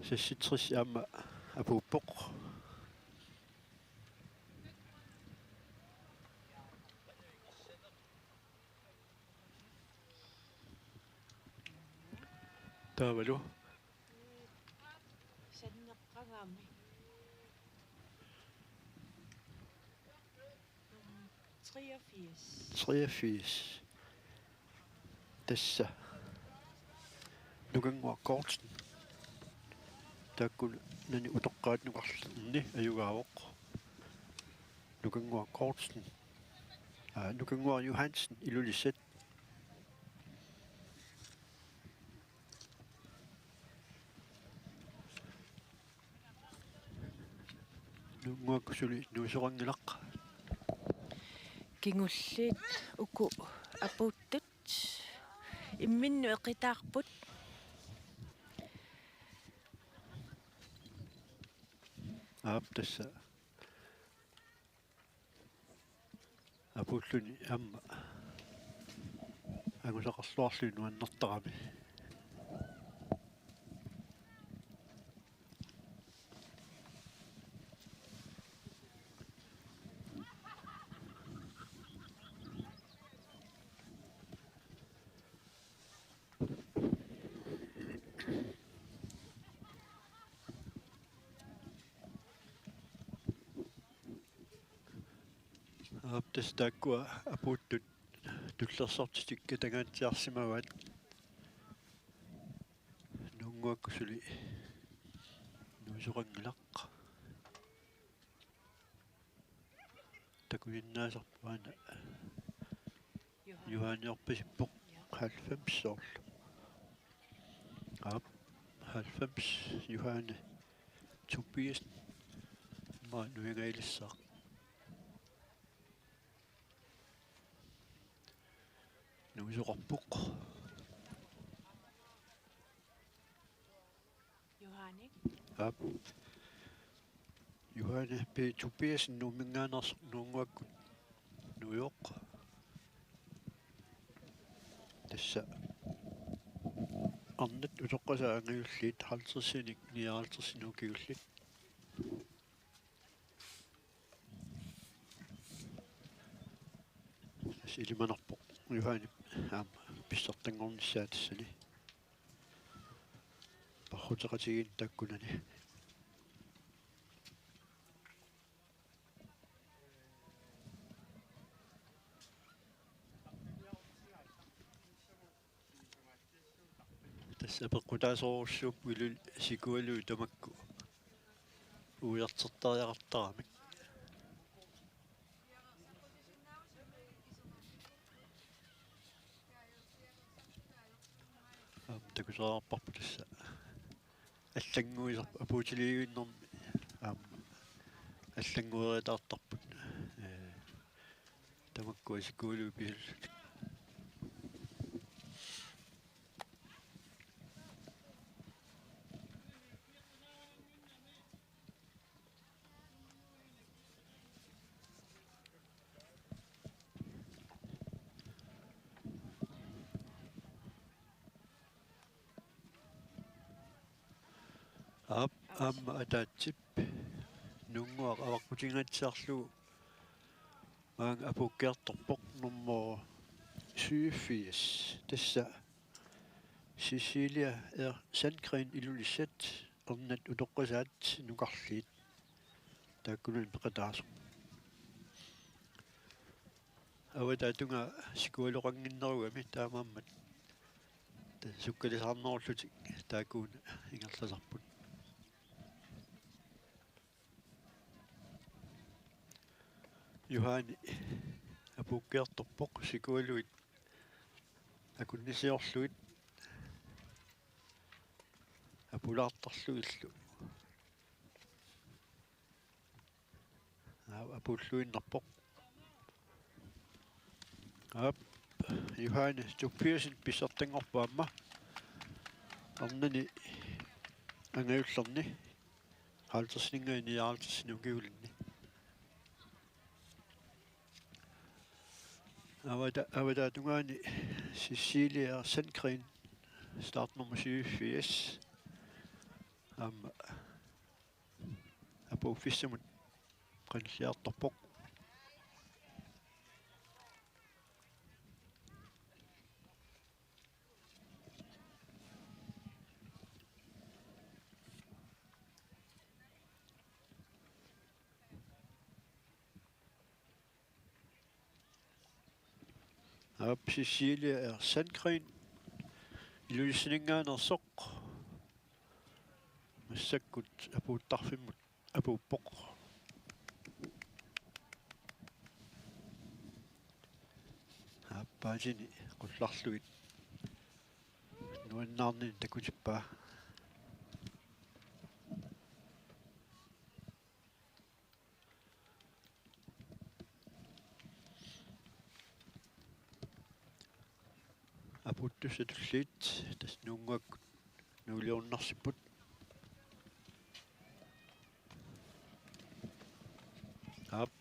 66 aama apuppoq. Taavalu. Sanneqqagaami. 83. Tassa. Nukangua kortsen. Taakkun nani utoqqaat nukarlerni ayugaavoq. Nukangua kortsen. Nukangua Johansen ilulisset. Nunguakkusuli nuusorangilaq. Kingulliit uku apuuttut imminnu eqitaarput Aap tassa apulluni amma angusaqarluarluni nuannertarami Aptas taakkua apuuttut tullersortitikka tangaatiarsimavaat Nunguakkusuli nuusoqanngilaq takulinnaasarpaana Juhaniorpisippoq 90 soorlu Aap 90 Juhani Tobias ma nuingailissaq nuusoqarpuq Johannik Aap Juhani pe Tobias nuumingaaners nuunguakkut nuujoq tassa arnat utoqqasaangayulliit 50-sinik 59-sinukigullit ilimanerpoq Juhani aama pissartangornissaa tassani parruteqatigin takkunani tassa peqqutaasorussuup ulul sikualu tamakku uiartertariaqartaramik takusaarparpu tassa аллангуисарпа апуутилиуиннэрми аама аллангуеритаартарпут тамакку сикуулу писуллут Aap aamma ataatip nunguaq avaqputigaatsaarlugu maanga apukkiartorpoq nummo 87 tassa Cecilia Sandgren ilulissat ornat utoqqasaat nukarliit taakkunan peqataaso awataatunga sikualoqanginnerugami taamaammat sukkalisarnerullutik taakkuuna ingerlasarput Juhani apukkiartorpoq sikualuit akunnisiorluit apulaartarlugillu apulluinnerpoq aap Juhani Tobiasin pissartangorpaamma arnani angayullerni 50-sininggaini 59-sinukigullinni Avatatungaani Cecilia Sandgren startnummer 87 aama apuuffissamut qansiartorpoq Aap Cecilia Sandgren ilulissiningaanersoq massakkut apuuttarfimmut apuuppoq aappaasini qullarluit nuannaarnin takutippaa aputtussatulliit tas nuunguakkut nuuliornarsipput aap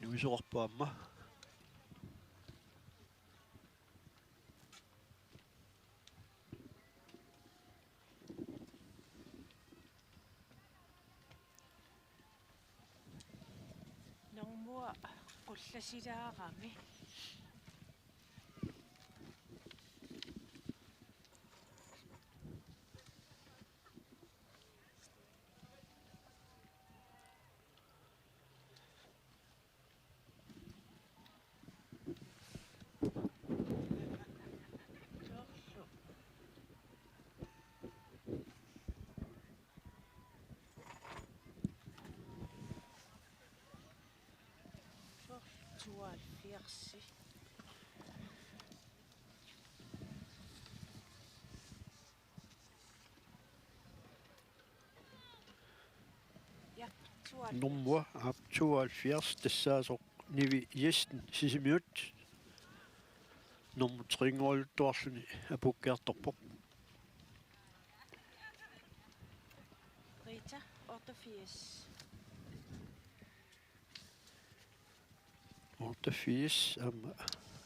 nuisoqarpaamma normua qullasilaarami 72. Ja, 72. Nummer op 72, тассаасоқ nivi yesten sisimiut nummer 3 torsuni apukkiartorpoq Rita, 88. 88 amma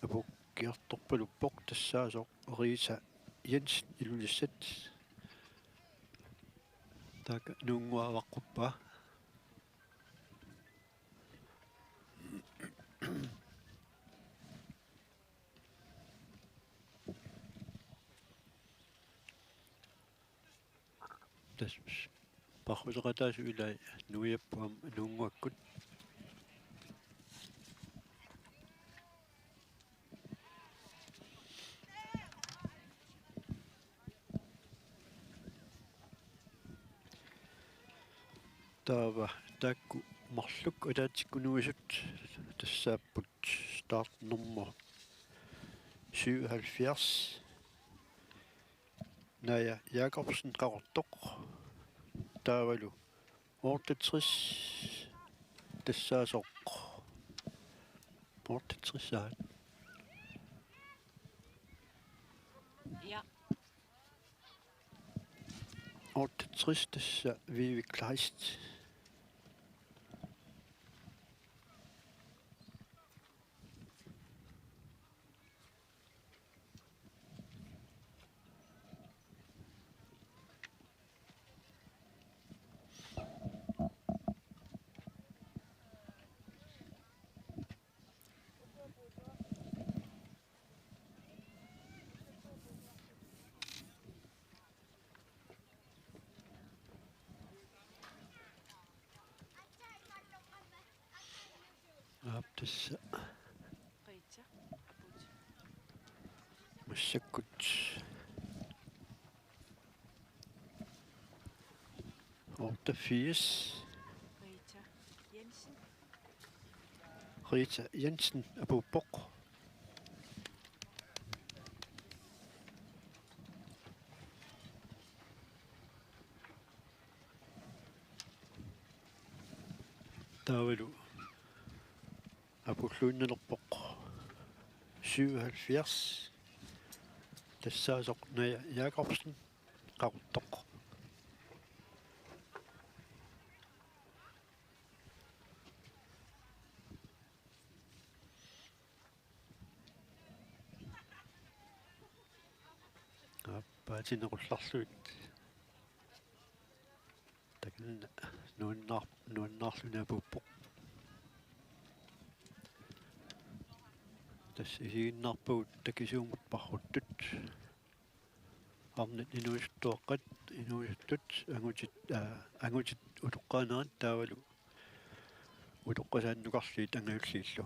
apukkiartorpaluppoq тассаасоқ Rita Jensen ilulissat taka nuunguavaqquppa tas parruleqataasu ilai nuiappuam nuunguakkut taava taakku marluk utaatikkunuisut tassaapput start nummer 77 Naja Jacobsen qaqortoq taavalu 68 tassaasoq 68 saat Ja, 68 tassa Vivi Kleist aap tassa Rita, aput. massakkut 88 Rita Jensen. Rita Jensen apuppoq taavalu apulluunnalerpoq 77 тассаасоқ Naja Jacobsen qaqortoq аппаатинеқулларлуит такинна нуаннаарлуни апуппоқ тасс игиннарпагут такисуумут парруттут арнит инуистуаққат инуисуттут ангутит утоққаанерат таавалу утоққасааннукарлиит ангаюллииллу